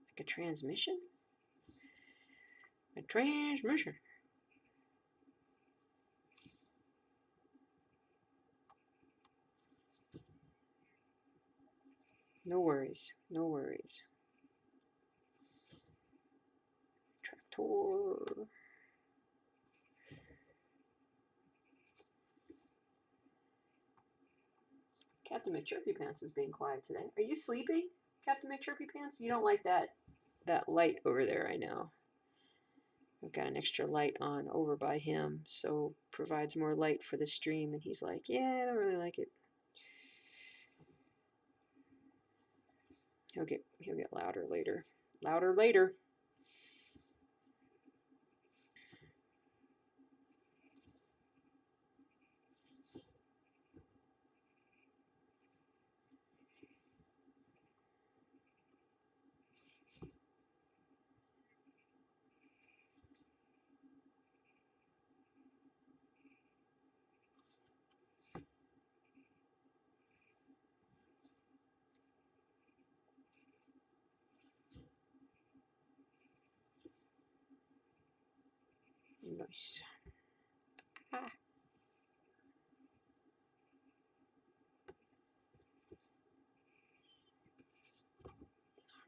Speaker 2: Like a transmission? A transmission. No worries, no worries. Tractor. Captain McChirpy Pants is being quiet today. Are you sleeping, Captain McChirpy Pants? You don't like that light over there, I know. I've got an extra light on over by him, so provides more light for the stream, and he's like, yeah, I don't really like it. He'll get louder later. Louder later. Nice. Ah.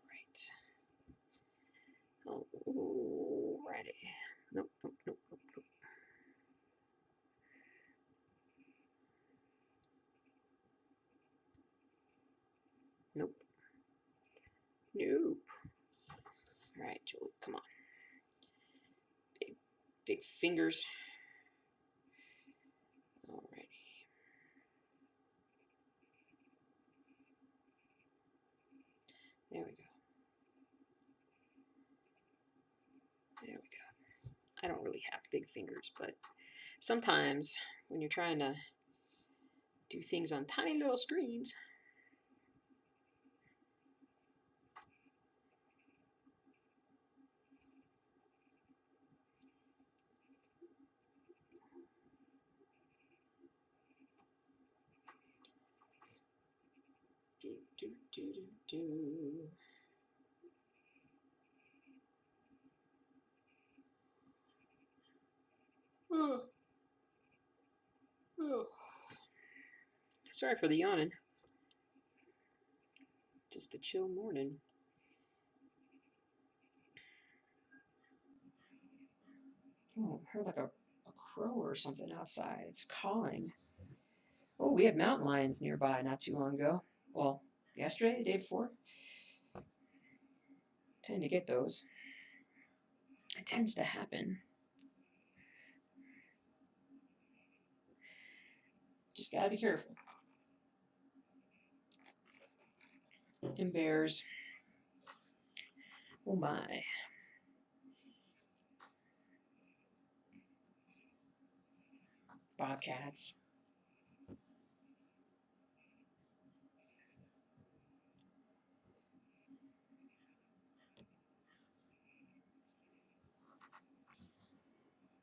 Speaker 2: Right. Alrighty. Nope, nope, nope, nope, nope. Nope. Nope. Alright, Julie, come on. Big fingers. Alrighty. There we go. There we go. I don't really have big fingers, but sometimes when you're trying to do things on tiny little screens. Do, do, do, do, do. Oh. Oh. Sorry for the yawning. Just a chill morning. Oh, I heard like a crow or something outside. It's calling. Oh, we had mountain lions nearby not too long ago. Well, yesterday, the day before. Tend to get those. It tends to happen. Just gotta be careful. And bears. Oh my. Bobcats.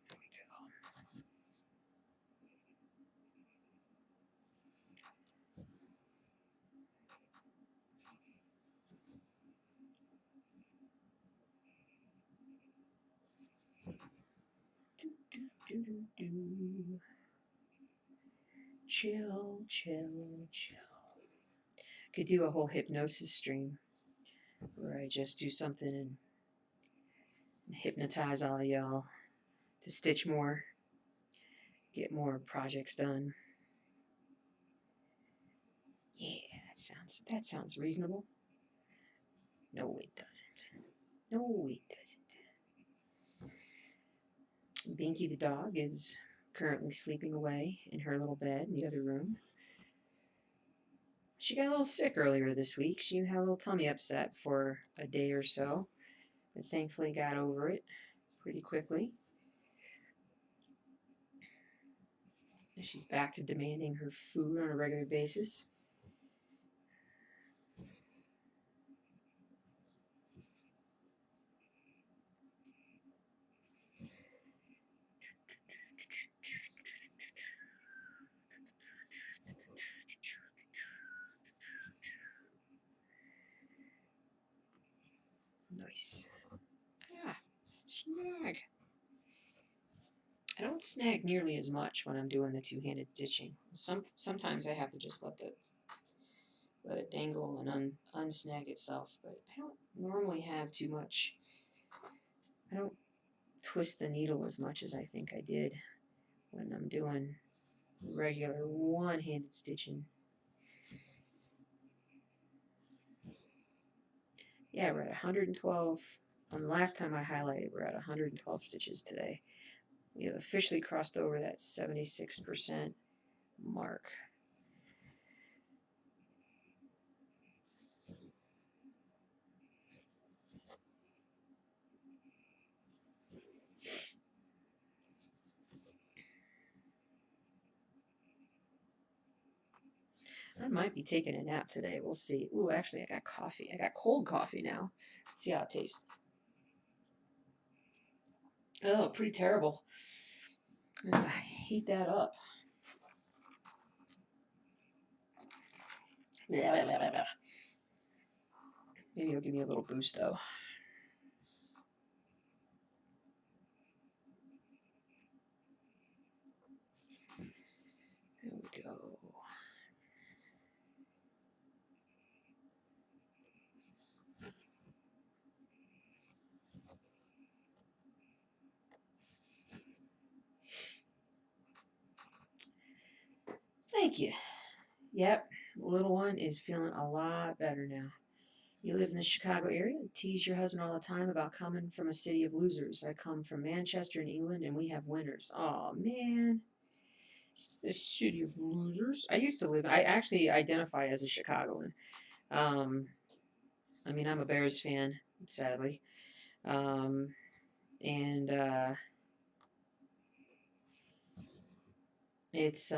Speaker 2: There we go. Do, do, do, do, do. Chill, chill, chill. Could do a whole hypnosis stream where I just do something and hypnotize all y'all to stitch more, get more projects done. Yeah, that sounds reasonable. No, it doesn't. No, it doesn't. Binky the dog is currently sleeping away in her little bed in the other room. She got a little sick earlier this week. She had a little tummy upset for a day or so, but thankfully got over it pretty quickly. She's back to demanding her food on a regular basis. Nice. Ah, snag. I don't snag nearly as much when I'm doing the two-handed stitching. Sometimes I have to just let it dangle and unsnag itself, but I don't normally have too much. I don't twist the needle as much as I think I did when I'm doing regular one-handed stitching. Yeah, we're at 112. On the last time I highlighted, we're at 112 stitches today. We have officially crossed over that 76% mark. I might be taking a nap today. We'll see. Ooh, actually, I got coffee. I got cold coffee now. Let's see how it tastes. Oh, pretty terrible. Heat that up. Maybe it'll give me a little boost, though. Thank you. Yep, little one is feeling a lot better now. You live in the Chicago area? Tease your husband all the time about coming from a city of losers. I come from Manchester in England and we have winners. Oh man, a city of losers. I actually identify as a Chicagoan. Um, I mean, I'm a Bears fan, sadly. Um, and it's,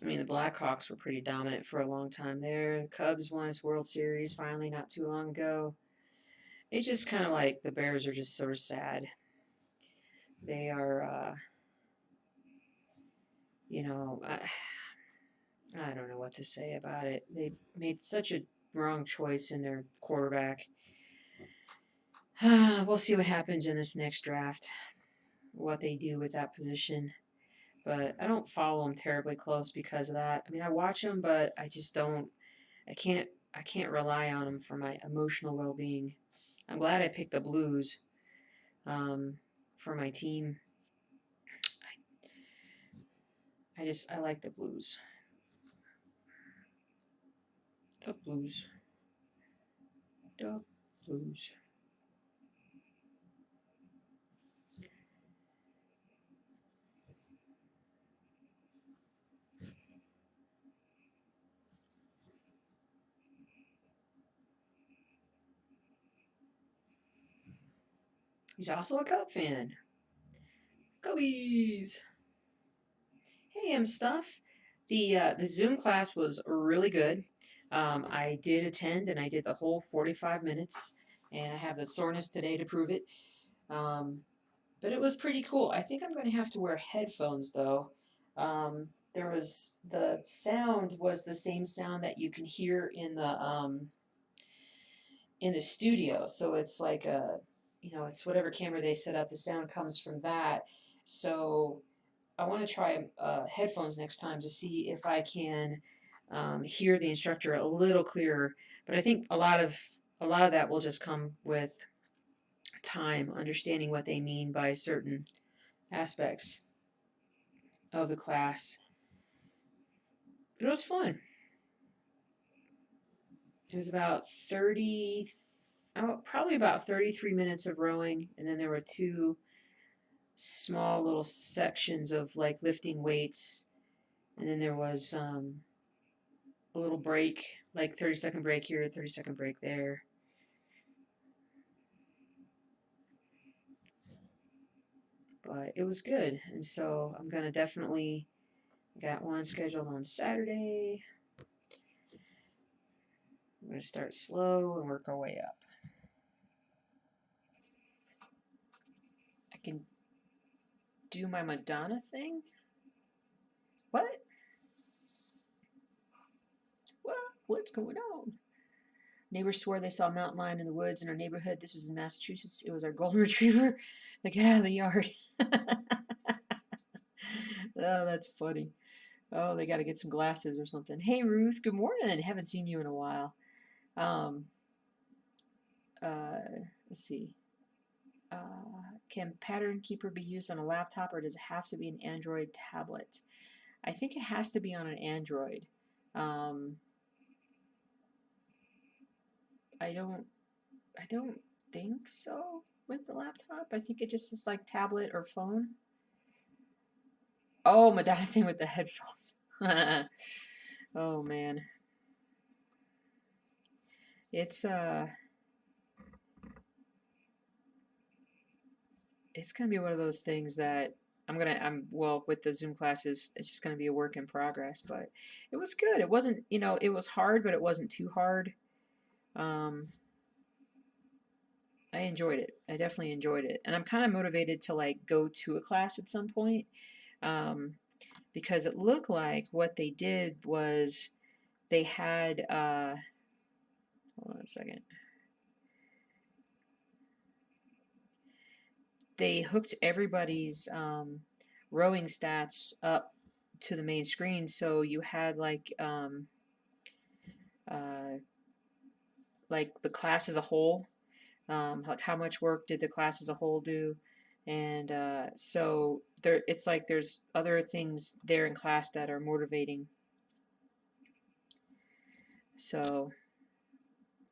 Speaker 2: I mean, the Blackhawks were pretty dominant for a long time there. The Cubs won its World Series finally not too long ago. It's just kind of like the Bears are just sort of sad. They are, you know, I don't know what to say about it. They made such a wrong choice in their quarterback. We'll see what happens in this next draft, what they do with that position. But I don't follow them terribly close because of that. I mean, I watch them, but I just don't. I can't. I can't rely on them for my emotional well-being. I'm glad I picked the Blues for my team. I like the Blues. The Blues. The Blues. He's also a Cub fan. Cubbies. Hey, Stuff. The Zoom class was really good. I did attend and I did the whole 45 minutes, and I have the soreness today to prove it. Um, but it was pretty cool. I think I'm going to have to wear headphones though. The sound was the same sound that you can hear in the studio. So it's like it's whatever camera they set up. The sound comes from that. So I want to try headphones next time to see if I can hear the instructor a little clearer. But I think a lot of that will just come with time, understanding what they mean by certain aspects of the class. But it was fun. It was probably about 33 minutes of rowing, and then there were two small little sections of like lifting weights, and then there was a little break, like 30-second break here, 30-second break there. But it was good, and so I'm gonna definitely got one scheduled on Saturday. I'm gonna start slow and work our way up. I can do my Madonna thing. What? What? What's going on? Neighbors swore they saw a mountain lion in the woods in our neighborhood. This was in Massachusetts. It was our golden retriever. Like, get out of the yard. Oh, that's funny. Oh, they got to get some glasses or something. Hey, Ruth. Good morning. Haven't seen you in a while. Um, let's see. Can Pattern Keeper be used on a laptop or does it have to be an Android tablet? I think it has to be on an Android. Um, I don't think so with the laptop. I think it just is like tablet or phone. Oh, Madonna thing with the headphones. Oh man. It's it's gonna be one of those things that I'm well with the Zoom classes, it's just gonna be a work in progress, but it was good. It wasn't, it was hard, but it wasn't too hard. Um, I enjoyed it. I definitely enjoyed it. And I'm kind of motivated to like go to a class at some point. Um, because it looked like what they did was they had hold on a second. They hooked everybody's rowing stats up to the main screen, so you had uh, like the class as a whole, like how much work did the class as a whole do, And so there, it's like there's other things there in class that are motivating. So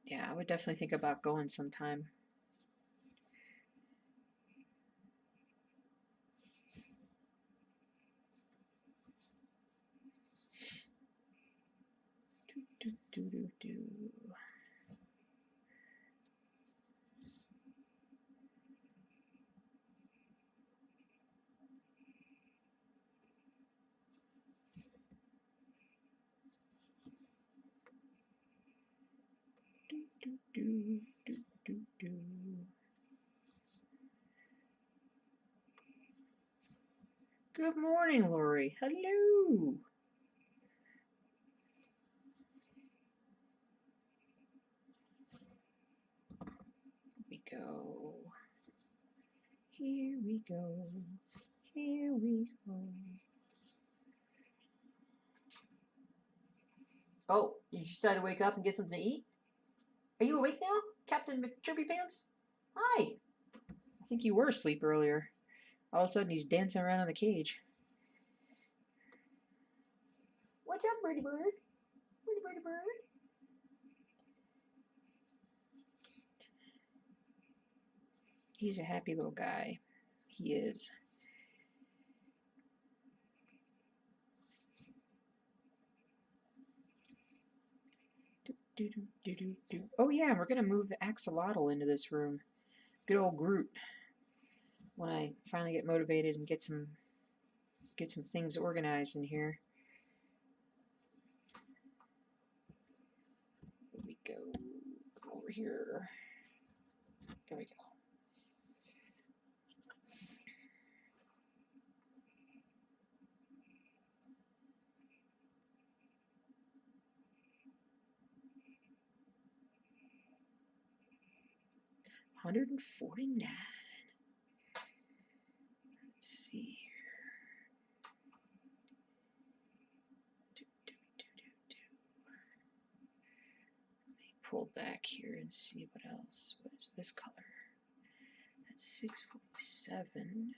Speaker 2: yeah, I would definitely think about going sometime. Do, do, do, do. Do, do, do, do, do. Good morning, Lori. Hello. Here we go. Here we go. Here we go. Oh, you decided to wake up and get something to eat? Are you awake now, Captain McChirpy Pants? Hi. I think you were asleep earlier. All of a sudden, he's dancing around in the cage. What's up, birdie bird? Birdie birdie bird. He's a happy little guy. He is. Do, do, do, do, do. Oh yeah, we're gonna move the axolotl into this room. Good old Groot. When I finally get motivated and get some things organized in here. Here we go. Come over here. There we go. $149. Let's see here. Do, do, do, do, do. Let me pull back here and see what else. What is this color? That's 647.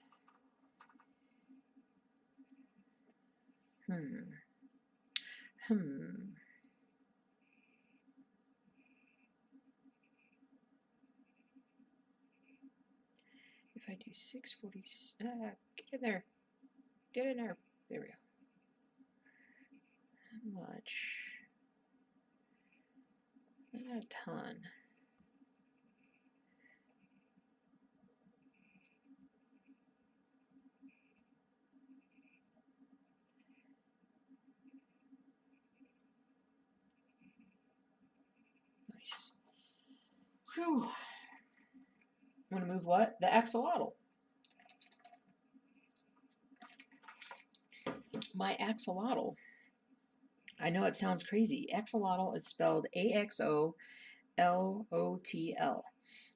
Speaker 2: If I do 640, get in there. Get in there. There we go. How much? Not a ton. Nice. Whew. I'm going to move what? The axolotl. My axolotl. I know it sounds crazy. Axolotl is spelled AXOLOTL.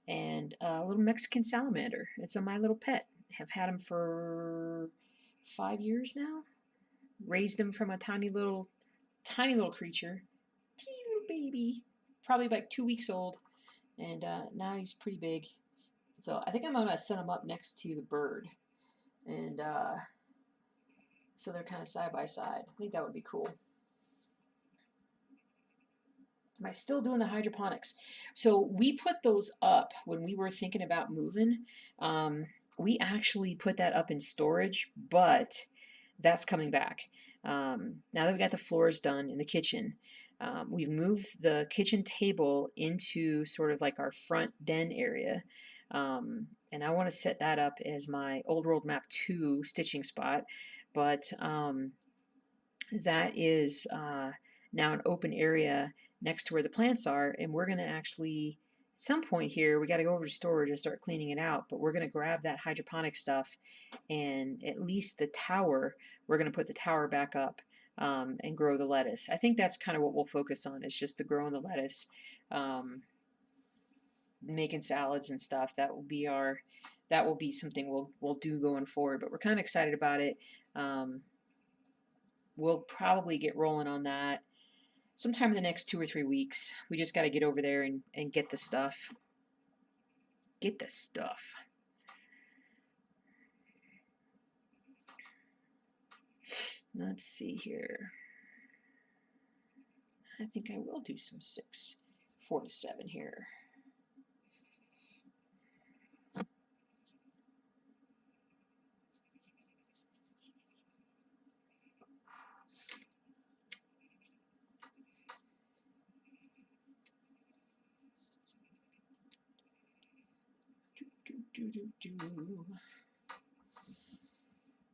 Speaker 2: And a little Mexican salamander. It's a My Little Pet. Have had him for 5 years now. Raised him from a tiny little creature. Teeny little baby. Probably like 2 weeks old. And now he's pretty big. So I think I'm going to set him up next to the bird. And so they're kind of side by side. I think that would be cool. Am I still doing the hydroponics? So we put those up when we were thinking about moving. We actually put that up in storage, but that's coming back. Now that we got the floors done in the kitchen, we've moved the kitchen table into sort of like our front den area. And I want to set that up as my Old World Map 2 stitching spot. But that is now an open area next to where the plants are, and we're going to actually at some point here we got to go over to storage and start cleaning it out, but we're going to grab that hydroponic stuff, and at least the tower, we're going to put the tower back up and grow the lettuce. I think that's kind of what we'll focus on, is just the growing the lettuce, making salads and stuff. That will be something we'll do going forward, but we're kind of excited about it. We'll probably get rolling on that sometime in the next 2 or 3 weeks. We just got to get over there and get the stuff. Get the stuff. Let's see here. I think I will do some 6, 4 to 7 here.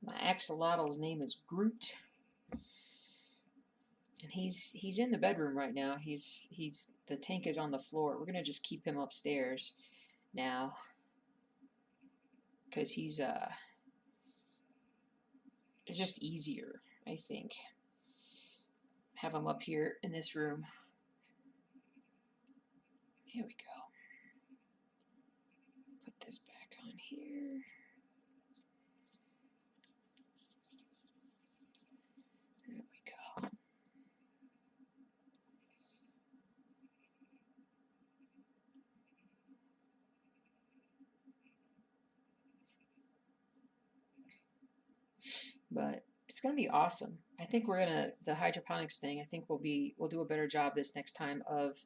Speaker 2: My axolotl's name is Groot, and he's in the bedroom right now. He's the tank is on the floor. We're gonna just keep him upstairs now, because he's it's just easier, I think. Have him up here in this room. Here we go. Put this back on here. There we go. But it's going to be awesome. I think we're going to, the hydroponics thing, I think we'll do a better job this next time of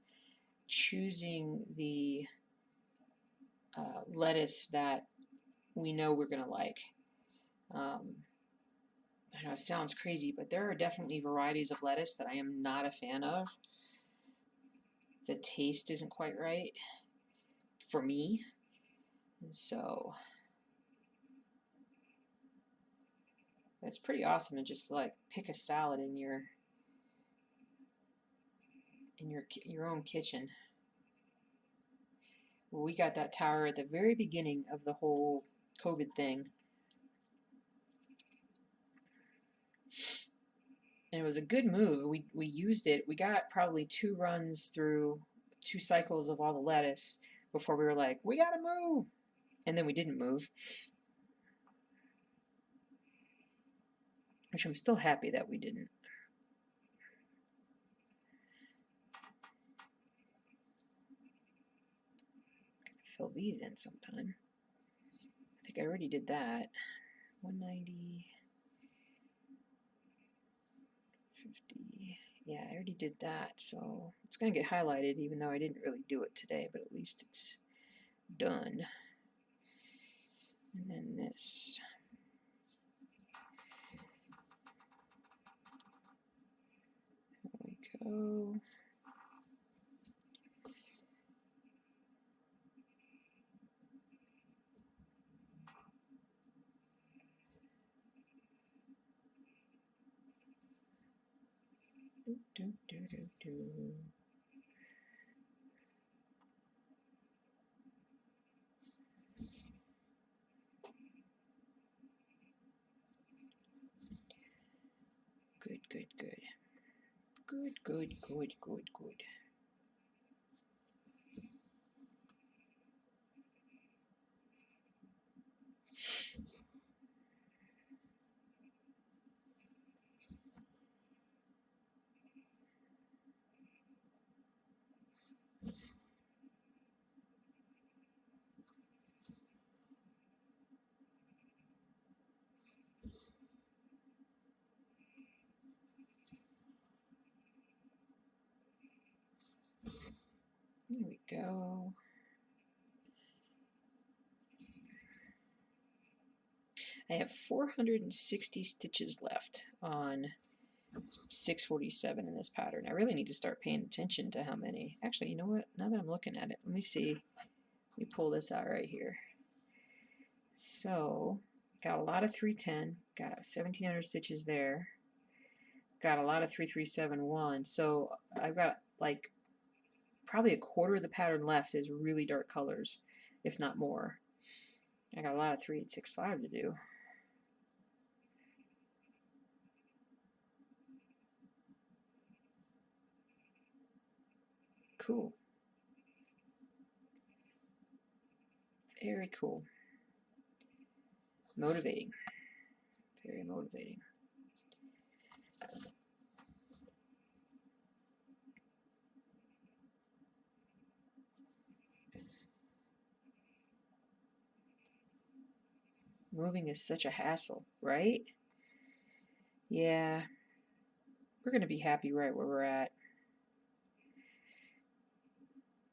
Speaker 2: choosing the lettuce that we know we're going to like. I know it sounds crazy, but there are definitely varieties of lettuce that I am not a fan of. The taste isn't quite right for me. And so it's pretty awesome to just like pick a salad in your own kitchen. We got that tower at the very beginning of the whole COVID thing. And it was a good move. We used it. We got probably 2 runs through 2 cycles of all the lettuce before we were like, we gotta move. And then we didn't move. Which I'm still happy that we didn't. Fill these in sometime. I think I already did that. 190, 50. Yeah, I already did that, so it's going to get highlighted even though I didn't really do it today, but at least it's done. And then this. There we go. Do. Good, good, good. Good, good, good, good, good. There we go. I have 460 stitches left on 647 in this pattern. I really need to start paying attention to how many. Actually, you know what? Now that I'm looking at it, let me see. Let me pull this out right here. So, got a lot of 310, got 1700 stitches there, got a lot of 3371. So I've got like probably a quarter of the pattern left is really dark colors, if not more. I got a lot of 3865 to do. Cool. Very cool. Motivating. Very motivating. Moving is such a hassle, right? Yeah, we're going to be happy right where we're at.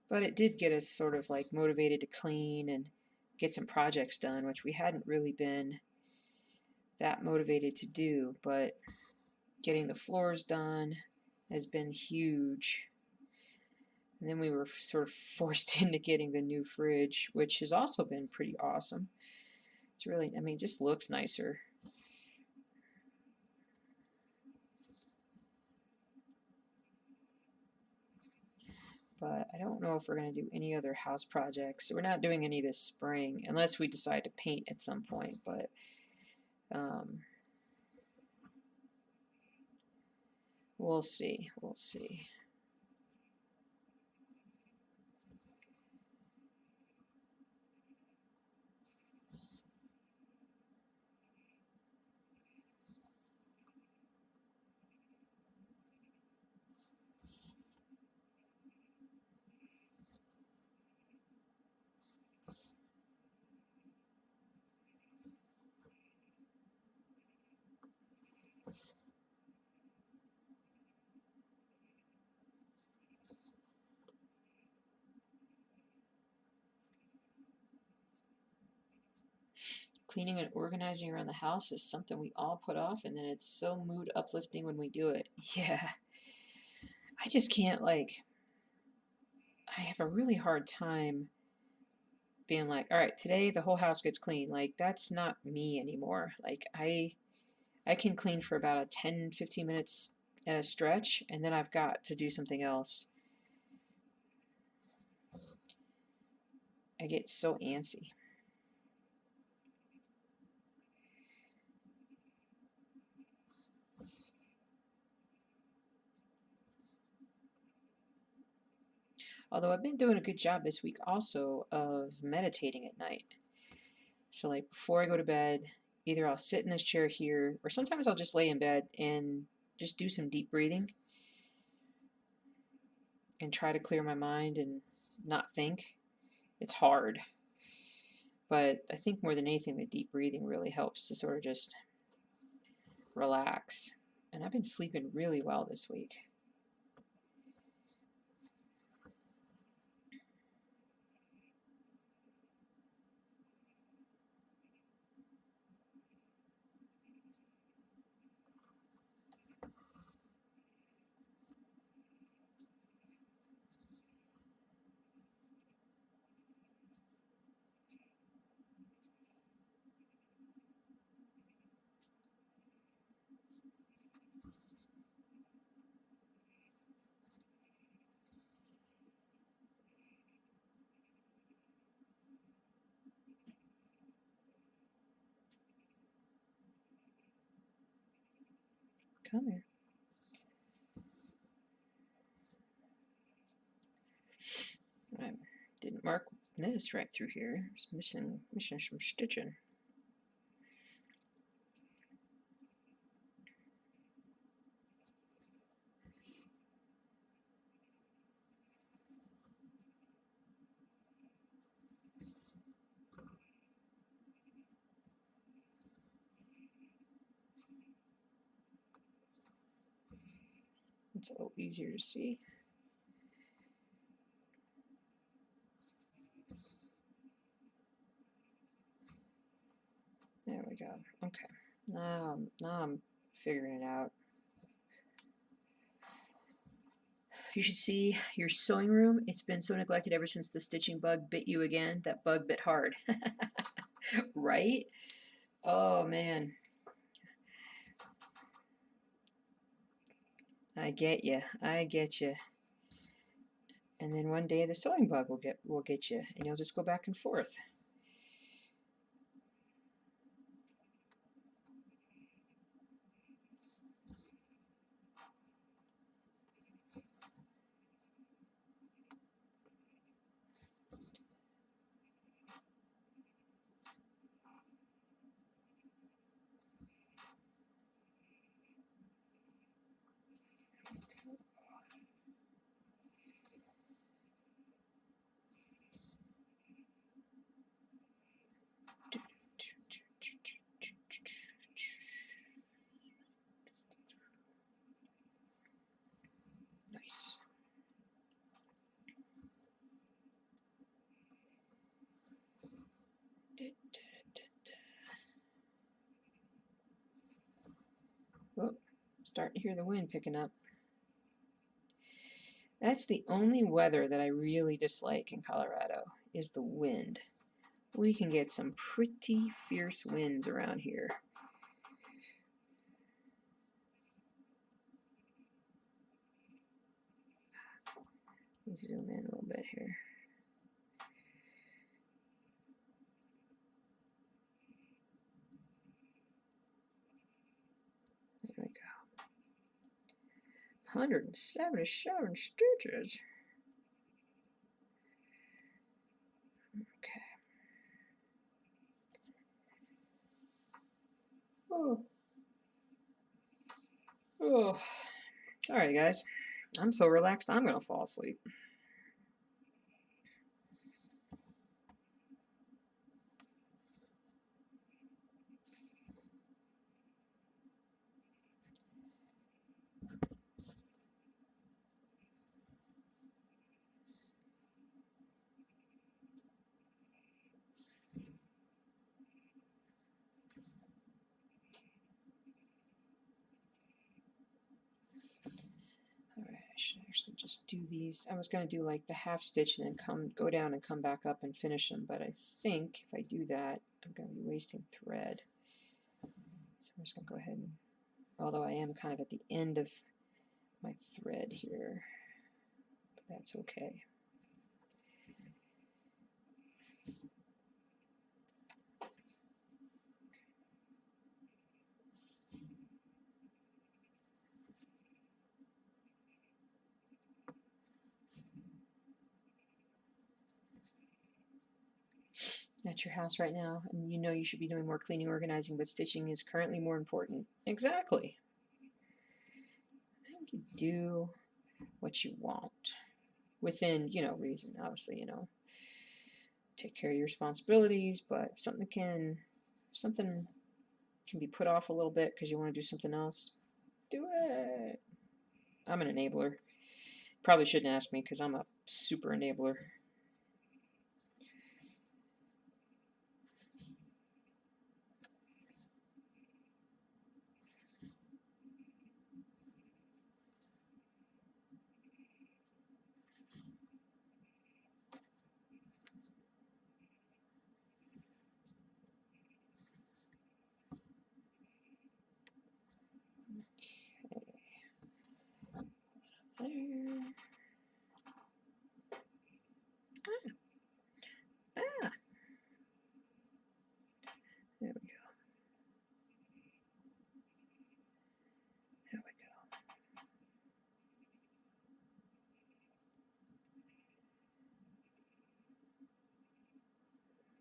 Speaker 2: But it did get us sort of like motivated to clean and get some projects done, which we hadn't really been that motivated to do. But getting the floors done has been huge. And then we were sort of forced into getting the new fridge, which has also been pretty awesome. It's really, I mean, just looks nicer. But I don't know if we're going to do any other house projects. We're not doing any this spring unless we decide to paint at some point. But um, we'll see. We'll see. Cleaning and organizing around the house is something we all put off, and then it's so mood uplifting when we do it. Yeah. I just can't, like, I have a really hard time being like, all right, today the whole house gets clean. Like, that's not me anymore. Like, I can clean for about a 10, 15 minutes at a stretch, and then I've got to do something else. I get so antsy. Although I've been doing a good job this week also of meditating at night. So, like, before I go to bed, either I'll sit in this chair here, or sometimes I'll just lay in bed and just do some deep breathing and try to clear my mind and not think. It's hard, but I think more than anything, the deep breathing really helps to sort of just relax. And I've been sleeping really well this week. Come here. I didn't mark this right through here. It's missing some stitching. It's a little easier to see. There we go. Okay. Now I'm figuring it out. You should see your sewing room. It's been so neglected ever since the stitching bug bit you again. That bug bit hard. Right? Oh man. I get you. I get you. And then one day the sewing bug will get you, and you'll just go back and forth. Starting to hear the wind picking up. That's the only weather that I really dislike in Colorado, is the wind. We can get some pretty fierce winds around here. Let me zoom in a little bit here. There we go. 177 stitches. Okay. Oh. Oh. Sorry, guys. I'm so relaxed, I'm going to fall asleep. Alright, I should actually just do these. I was going to do like the half stitch and then go down and come back up and finish them, but I think if I do that, I'm going to be wasting thread. So I'm just going to go ahead and, although I am kind of at the end of my thread here, but that's okay. At your house right now, and you know you should be doing more cleaning, organizing, but stitching is currently more important. Exactly. I think you do what you want within, reason. Obviously, take care of your responsibilities, but if something can be put off a little bit because you want to do something else, do it. I'm an enabler. Probably shouldn't ask me because I'm a super enabler. There. Ah. There we go. There we go.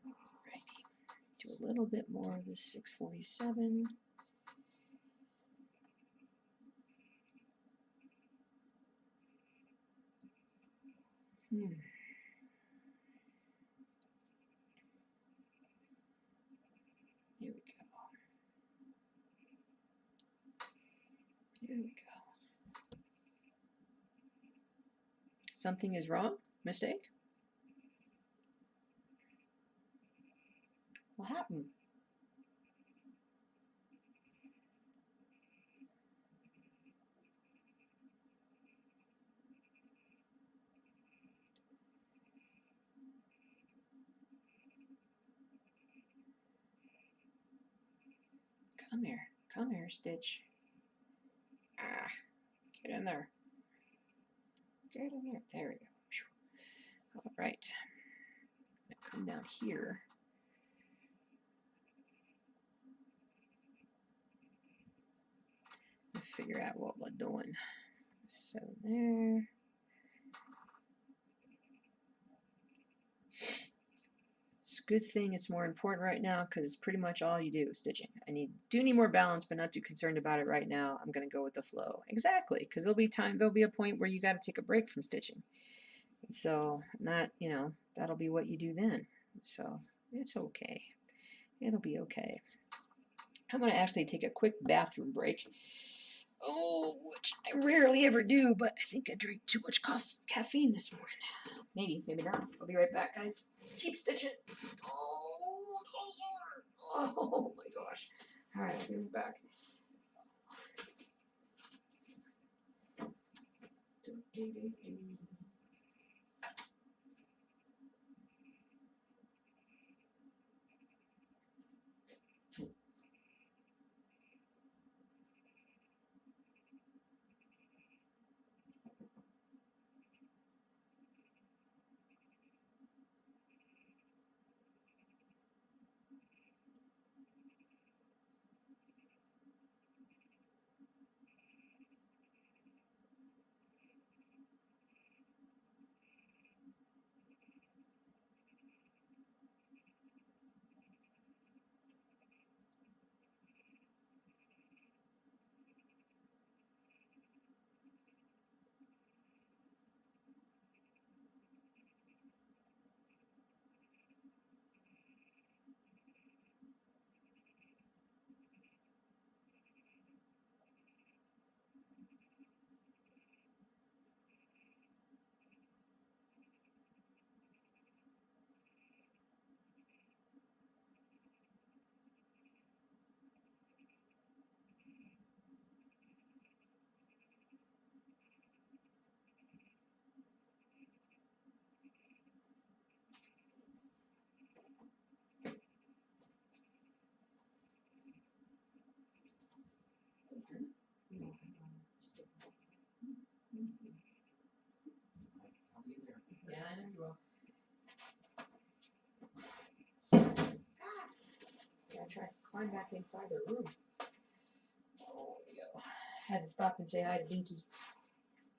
Speaker 2: Alrighty. Do a little bit more of this 647. There we go. There we go. Something is wrong? Mistake? What happened? Come here, Stitch. Ah, get in there. Get in there. There we go. All right. Come down here. And figure out what we're doing. 7 there. It's a good thing it's more important right now because it's pretty much all you do, stitching. I do need more balance, but not too concerned about it right now. I'm going to go with the flow. Exactly, because there'll be a point where you got to take a break from stitching. And so that'll be what you do then. So it's okay. It'll be okay. I'm going to actually take a quick bathroom break. Oh, which I rarely ever do, but I think I drank too much caffeine this morning. Maybe, maybe not. I'll be right back, guys. Keep stitching. Oh, I'm so sorry. Oh my gosh. All right, I'll be right back. Yeah, I know you will. Yeah, I tried to climb back inside their room. Oh, there you go. Had to stop and say hi to Dinky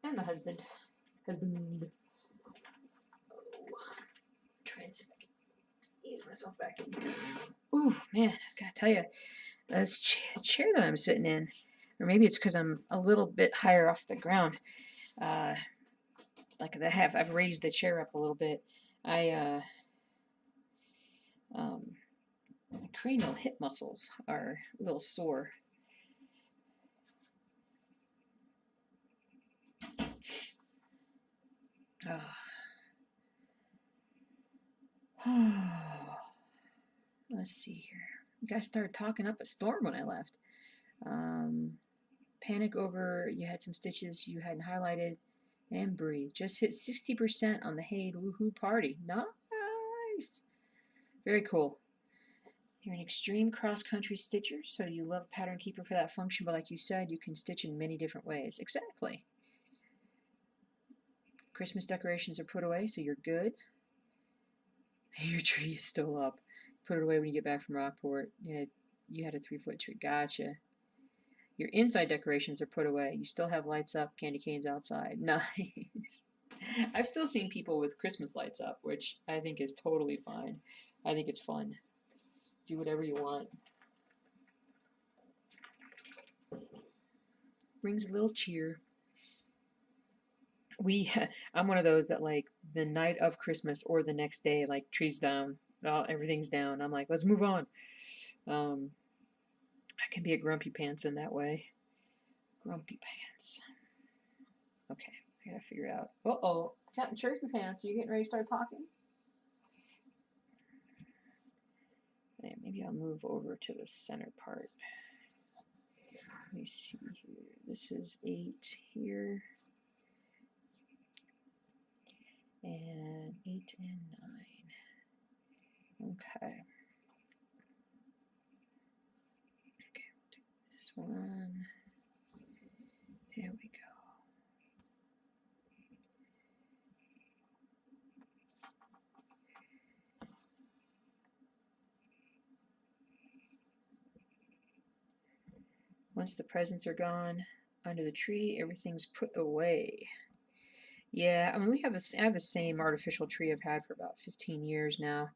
Speaker 2: and the husband. Husband. Oh, try and see if I can ease myself back in here. Ooh, man, I gotta tell you, this chair that I'm sitting in, or maybe it's because I'm a little bit higher off the ground. Like I've raised the chair up a little bit. Um, my cranial hip muscles are a little sore. Oh. Let's see here. You guys started talking up a storm when I left. Panic over you had some stitches you hadn't highlighted, and breathe. Just hit 60% on the Haid Woohoo Party. Nice. Very cool. You're an extreme cross-country stitcher, so you love Pattern Keeper for that function, but like you said, you can stitch in many different ways. Exactly. Christmas decorations are put away, so you're good. Your tree is still up. Put it away when you get back from Rockport. You had a 3-foot tree. Gotcha. Your inside decorations are put away. You still have lights up, candy canes outside. Nice. I've still seen people with Christmas lights up, which I think is totally fine. I think it's fun. Do whatever you want. Brings a little cheer. I'm one of those that like the night of Christmas or the next day, like trees down, everything's down. I'm like, let's move on. I can be a grumpy pants in that way. Grumpy pants. Okay, I gotta figure out. Uh-oh, Captain Chirpy Pants, are you getting ready to start talking? Okay, maybe I'll move over to the center part. Let me see here. This is 8 here. And 8 and 9. Okay. Okay, we'll do this one. Here we go. Once the presents are gone under the tree, everything's put away. Yeah, I mean, I have the same artificial tree I've had for about 15 years now.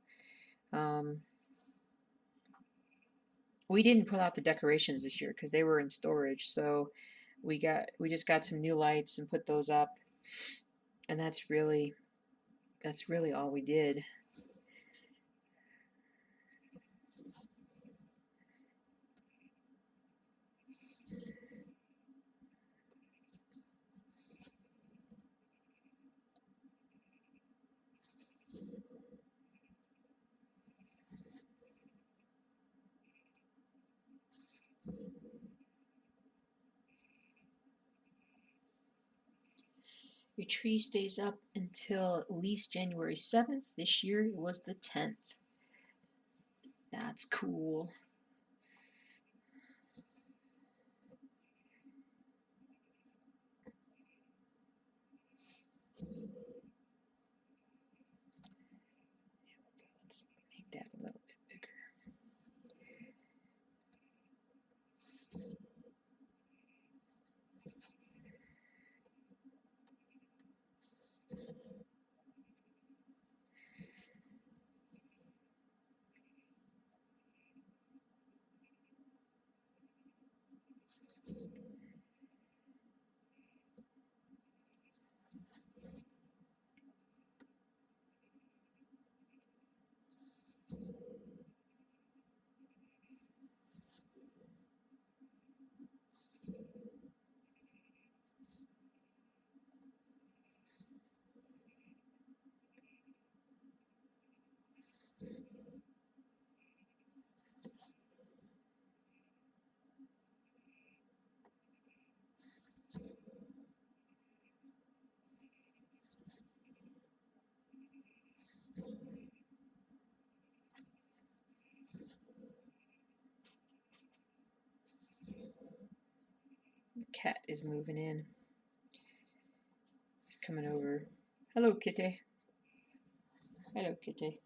Speaker 2: We didn't pull out the decorations this year because they were in storage, so we just got some new lights and put those up, and that's really all we did. Your tree stays up until at least January 7th. This year it was the 10th. That's cool. Let's make that a little bit bigger. The cat is moving in. He's coming over. Hello, kitty. Hello, kitty.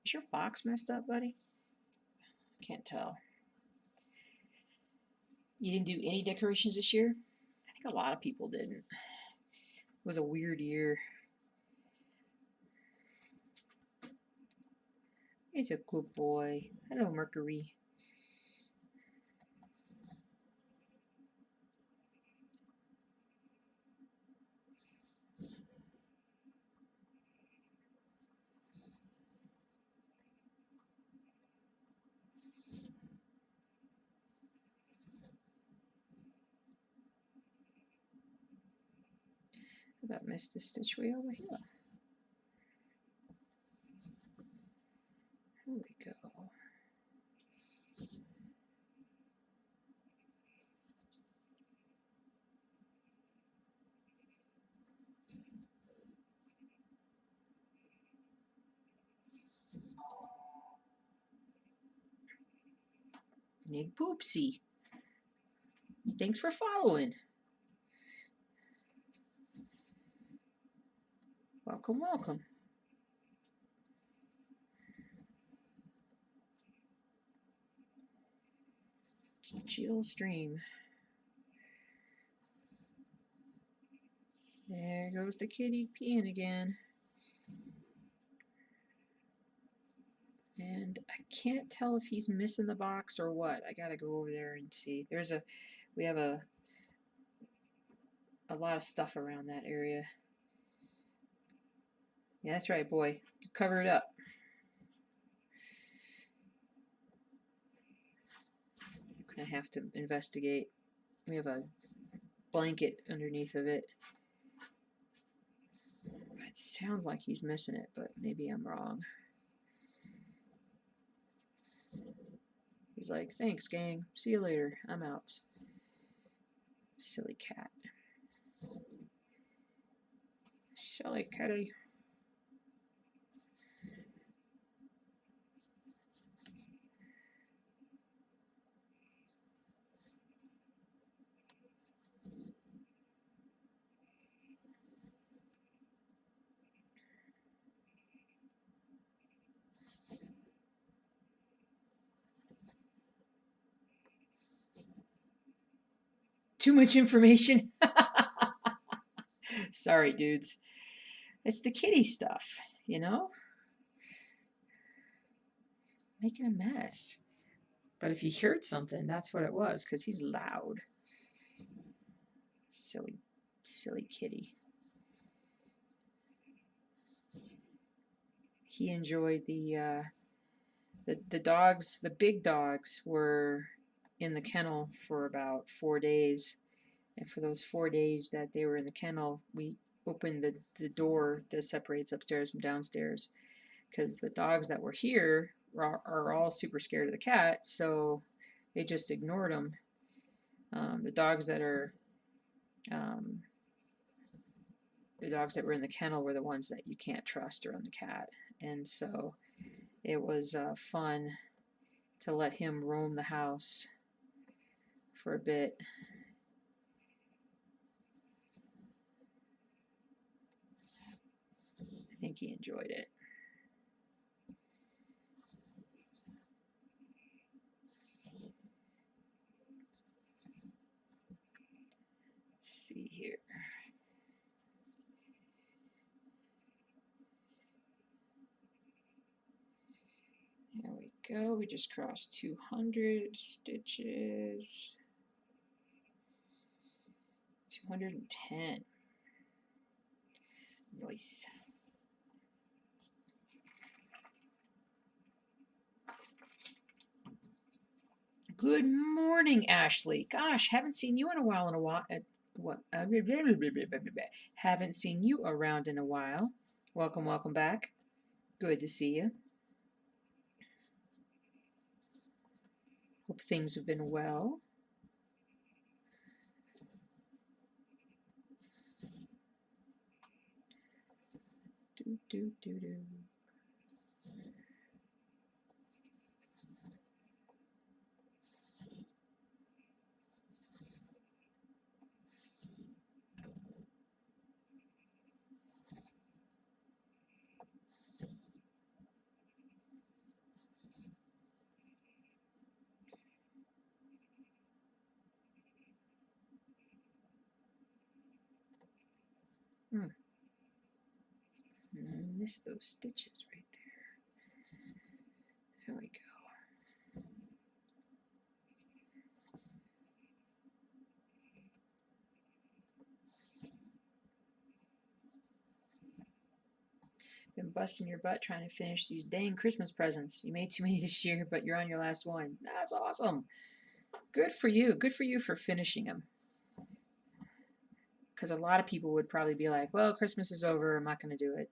Speaker 2: Is your box messed up, buddy? Can't tell. You didn't do any decorations this year? I think a lot of people didn't. It was a weird year. He's a good boy. Hello, Mercury. How about Mr. Stitch way over here? Here we go. Nick Poopsie. Thanks for following. Welcome, welcome. Chill stream. There goes the kitty peeing again. And I can't tell if he's missing the box or what. I gotta go over there and see. We have a lot of stuff around that area. Yeah, that's right, boy. You cover it up. I'm gonna have to investigate. We have a blanket underneath of it. It sounds like he's missing it, but maybe I'm wrong. He's like, thanks, gang. See you later. I'm out. Silly cat. Silly kitty. Too much information. Sorry, dudes. It's the kitty stuff, you know? Making a mess. But if you heard something, that's what it was, because he's loud. Silly, silly kitty. He enjoyed the dogs. The big dogs were in the kennel for about 4 days, and for those 4 days that they were in the kennel, we opened the door that separates upstairs from downstairs, because the dogs that were here are all super scared of the cat, so they just ignored them. The dogs that are the dogs that were in the kennel were the ones that you can't trust around the cat. And so it was fun to let him roam the house for a bit. I think he enjoyed it. Let's see here. There we go. We just crossed 200 stitches. 210. Nice. Good morning, Ashley. Gosh, haven't seen you in a while. Haven't seen you around in a while. Welcome, welcome back. Good to see you. Hope things have been well. Do. Missed those stitches right there. There we go. Been busting your butt trying to finish these dang Christmas presents. You made too many this year, but you're on your last one. That's awesome. Good for you. Good for you for finishing them. Because a lot of people would probably be like, well, Christmas is over. I'm not going to do it.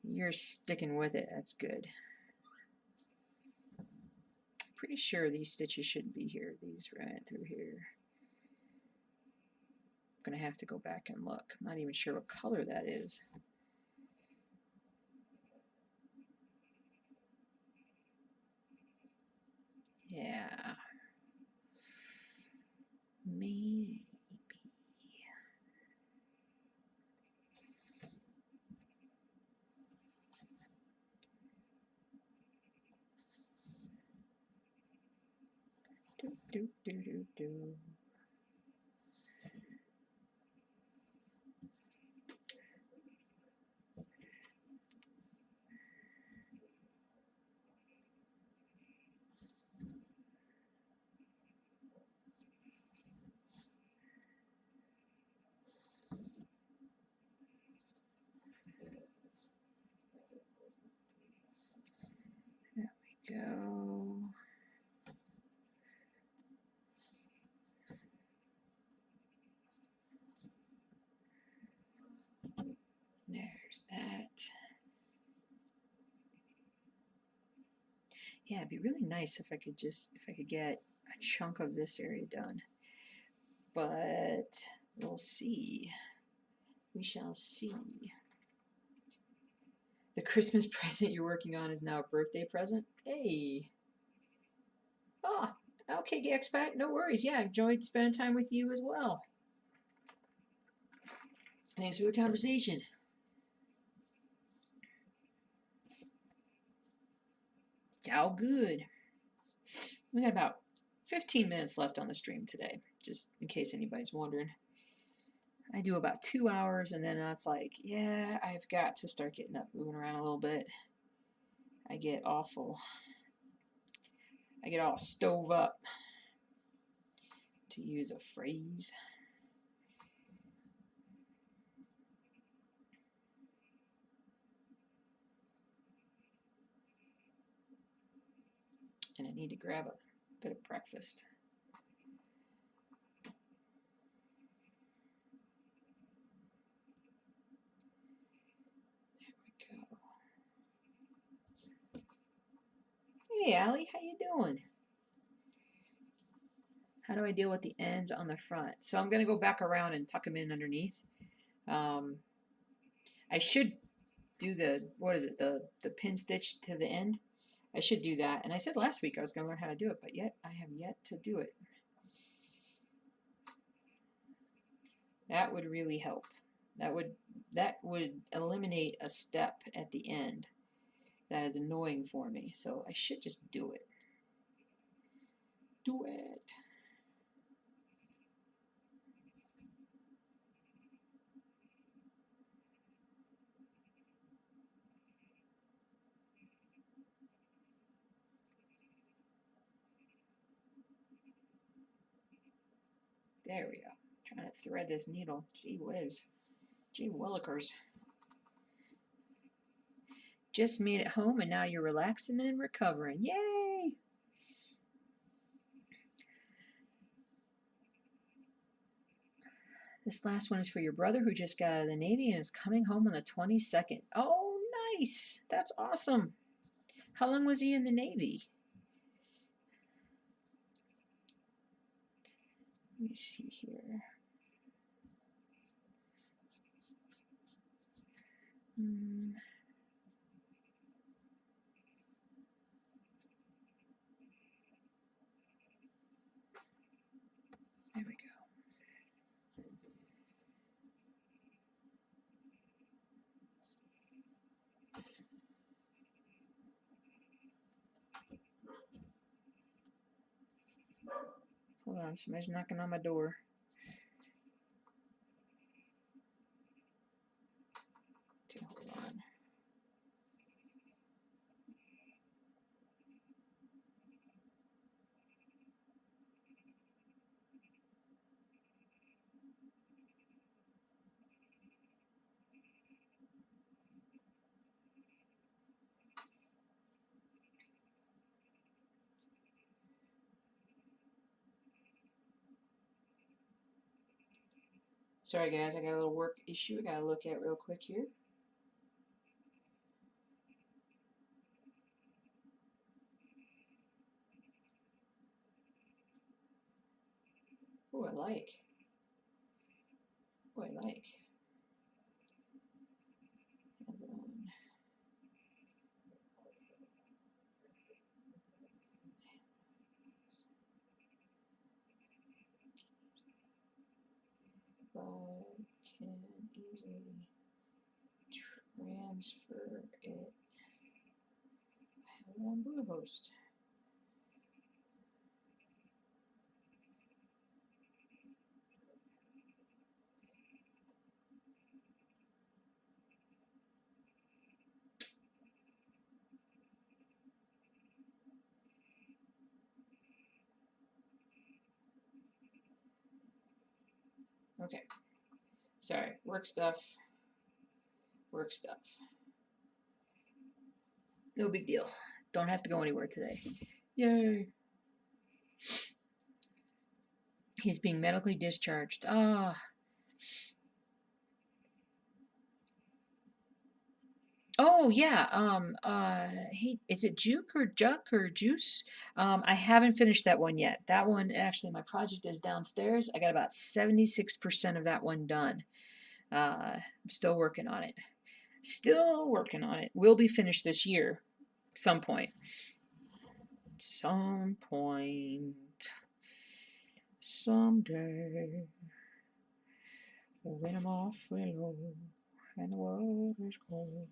Speaker 2: You're sticking with it. That's good. Pretty sure these stitches shouldn't be here. These ran through here. I'm going to have to go back and look. I'm not even sure what color that is. Yeah. Maybe. Do. There we go. There's that. Yeah, it'd be really nice if I could get a chunk of this area done. But we'll see. We shall see. The Christmas present you're working on is now a birthday present? Hey. Oh, okay, Expat, no worries. Yeah, enjoyed spending time with you as well. Thanks for the conversation. All good. We got about 15 minutes left on the stream today, just in case anybody's wondering. I do about 2 hours, and then that's like, yeah, I've got to start getting up, moving around a little bit. I get all stove up, to use a phrase. And I need to grab a bit of breakfast. There we go. Hey, Allie, how you doing? How do I deal with the ends on the front? So I'm going to go back around and tuck them in underneath.
Speaker 1: I should do the, what is it, the pin stitch to the end. I should do that. And I said last week I was going to learn how to do it, but yet I have yet to do it. That would really help. That would eliminate a step at the end that is annoying for me. So I should just do it. Do it. There we go. Trying to thread this needle. Gee whiz. Gee willikers. Just made it home and now you're relaxing and recovering. Yay! This last one is for your brother who just got out of the Navy and is coming home on the 22nd. Oh, nice! That's awesome. How long was he in the Navy? Let me see here. There we go. Hold on, somebody's knocking on my door. Okay, hold on. Sorry guys, I got a little work issue I gotta look at real quick here. Oh, I like. Oh, I like. But can easily transfer it. I have it on Bluehost. Okay. Sorry, work stuff. Work stuff. No big deal. Don't have to go anywhere today. Yay. He's being medically discharged. Ah. Oh yeah. Is it Juke or Juck or Juice? I haven't finished that one yet. That one actually, my project is downstairs. I got about 76% of that one done. I'm still working on it. Still working on it. Will be finished this year, some point. Some point. Someday. When I'm awfully low and the world is cold,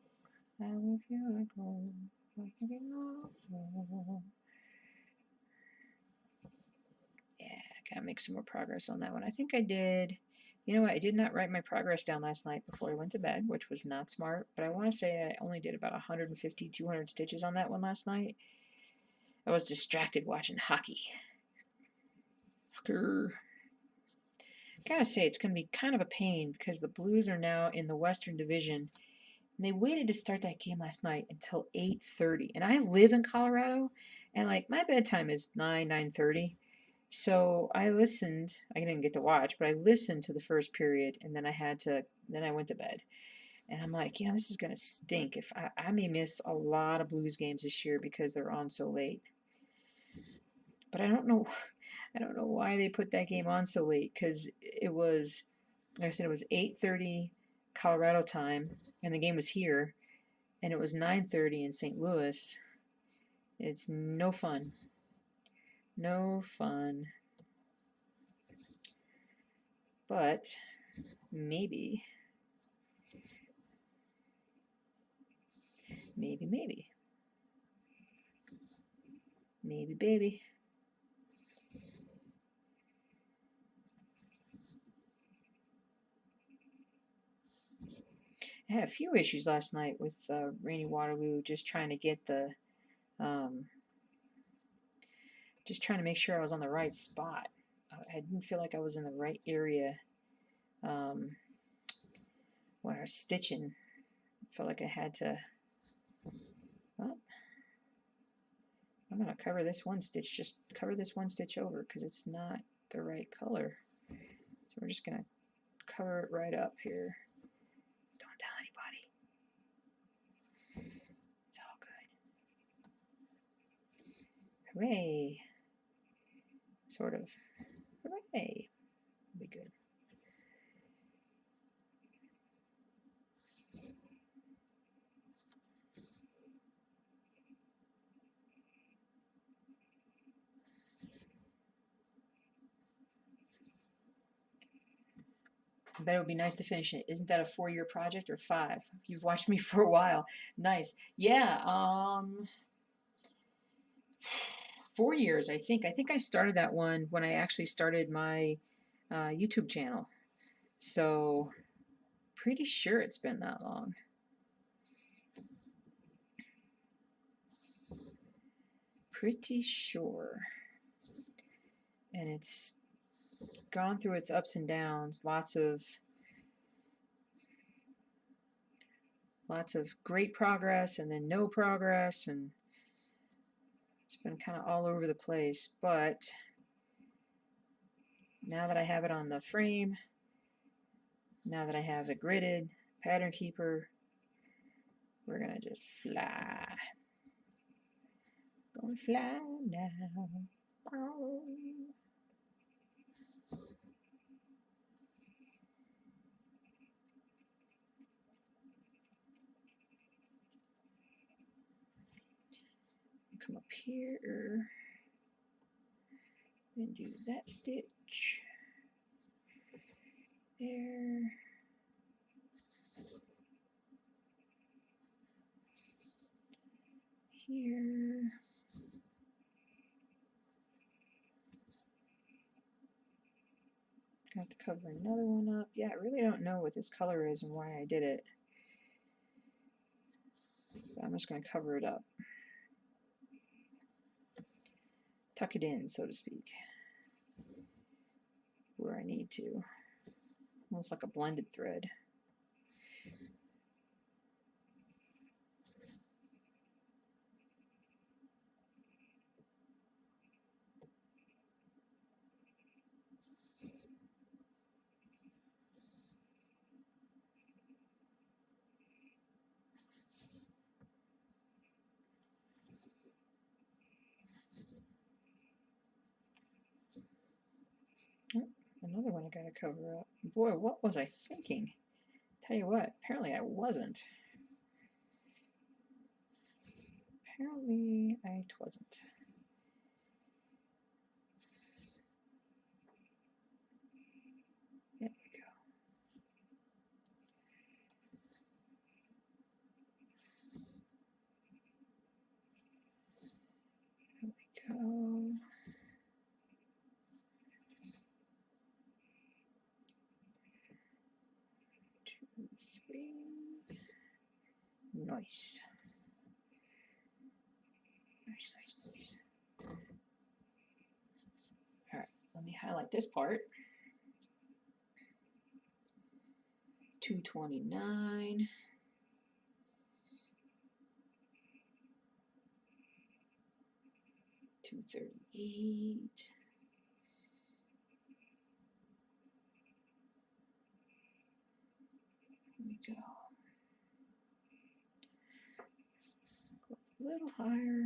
Speaker 1: I will feel like home. Yeah, gotta make some more progress on that one. I think I did. You know what? I did not write my progress down last night before I went to bed, which was not smart. But I want to say I only did about 150, 200 stitches on that one last night. I was distracted watching hockey. Gotta say, it's going to be kind of a pain because the Blues are now in the Western Division. And they waited to start that game last night until 8:30. And I live in Colorado, and like my bedtime is 9:30. So I listened. I didn't get to watch, but I listened to the first period, and then I went to bed. And I'm like, this is gonna stink. If I may miss a lot of Blues games this year because they're on so late. But I don't know, I don't know why they put that game on so late because it was, like I said, it was 8:30 Colorado time,
Speaker 2: and the game was here, and it was 9:30 in St. Louis. It's no fun. No fun. But maybe, maybe, baby. I had a few issues last night with Rainy Waterloo, just trying to get the, just trying to make sure I was on the right spot. I didn't feel like I was in the right area when I was stitching. I felt like I had to, well, I'm going to cover this one stitch, just cover this one stitch over because it's not the right color. So we're just going to cover it right up here. Don't tell anybody. It's all good. Hooray. Sort of. Hooray. It'll be good. I bet it would be nice to finish it. Isn't that a 4-year project or 5? You've watched me for a while. Nice. Yeah, 4 years, I think. I think I started that one when I actually started my YouTube channel. So, pretty sure it's been that long. Pretty sure. And it's gone through its ups and downs. Lots of great progress and then no progress, and it's been kind of all over the place. But now that I have it on the frame, now that I have it gridded, pattern keeper, we're gonna just fly. Gonna fly now. Come up here and do that stitch there. Here. Got to cover another one up. Yeah, I really don't know what this color is and why I did it. But I'm just going to cover it up. Tuck it in, so to speak, where I need to. Almost like a blended thread. Oh, another one I gotta cover up. Boy, what was I thinking? Tell you what, apparently I wasn't. Apparently I wasn't. There we go. There we go. Two, three. Nice. Nice, nice, nice. All right, let me highlight this part. 229. 238. Here we go. Go a little higher.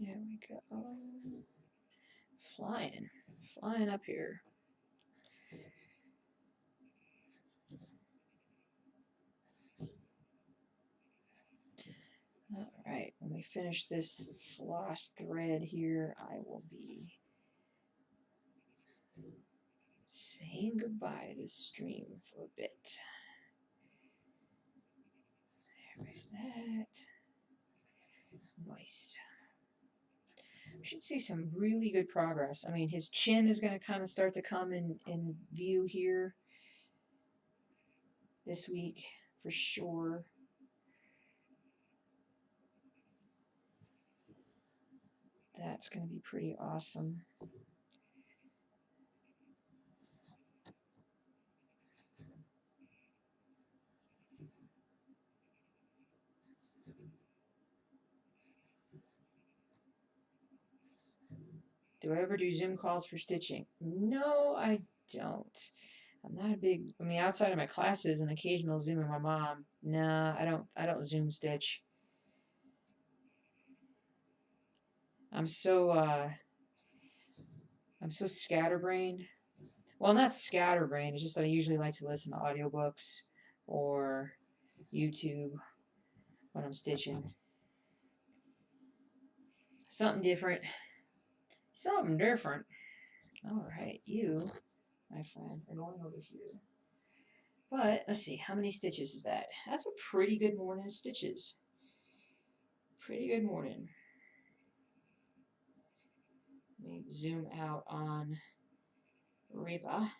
Speaker 2: There we go. Flying up here. Alright, when we finish this floss thread here, I will be saying goodbye to the stream for a bit. There's that. Nice. We should see some really good progress. I mean, his chin is going to kind of start to come in view here this week for sure. That's going to be pretty awesome. Do I ever do Zoom calls for stitching? No, I don't. I'm not a big. I mean, outside of my classes, an occasional Zoom with my mom. Nah, I don't. I don't Zoom stitch. I'm so scatterbrained. Well, not scatterbrained. It's just that I usually like to listen to audiobooks or YouTube when I'm stitching. Something different. Something different. All right, you, my friend, are going over here. But let's see, how many stitches is that? That's a pretty good morning of stitches. Pretty good morning. Let me zoom out on Reba.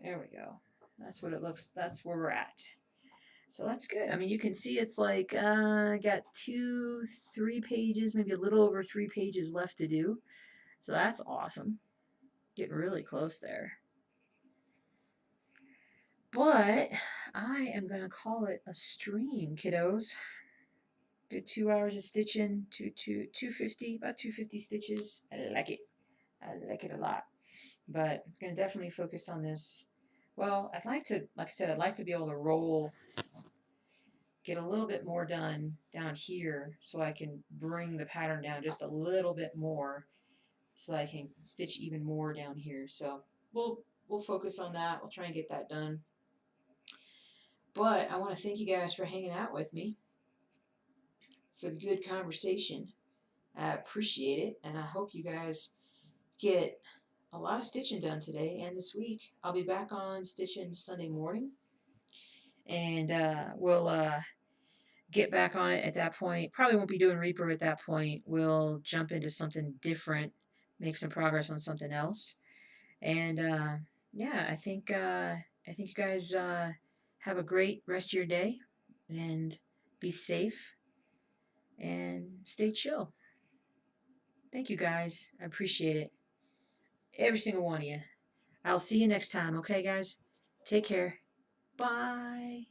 Speaker 2: There we go. That's what it looks. That's where we're at. So that's good. I mean, you can see it's like got 2-3 pages, maybe a little over 3 pages left to do. So that's awesome. Getting really close there. But I am going to call it a stream, kiddos. Good 2 hours of stitching, 250, about 250 stitches. I like it. I like it a lot. But I'm going to definitely focus on this. Well, I'd like to, like I said, I'd like to be able to roll, get a little bit more done down here so I can bring the pattern down just a little bit more so I can stitch even more down here. So we'll focus on that. We'll try and get that done. But I want to thank you guys for hanging out with me, for the good conversation. I appreciate it, and I hope you guys get a lot of stitching done today and this week. I'll be back on stitching Sunday morning, and we'll get back on it at that point. Probably won't be doing Reaper at that point. We'll jump into something different, make some progress on something else, and yeah, I think you guys have a great rest of your day, and be safe and stay chill. Thank you guys. I appreciate it. Every single one of you. I'll see you next time, okay, guys? Take care. Bye.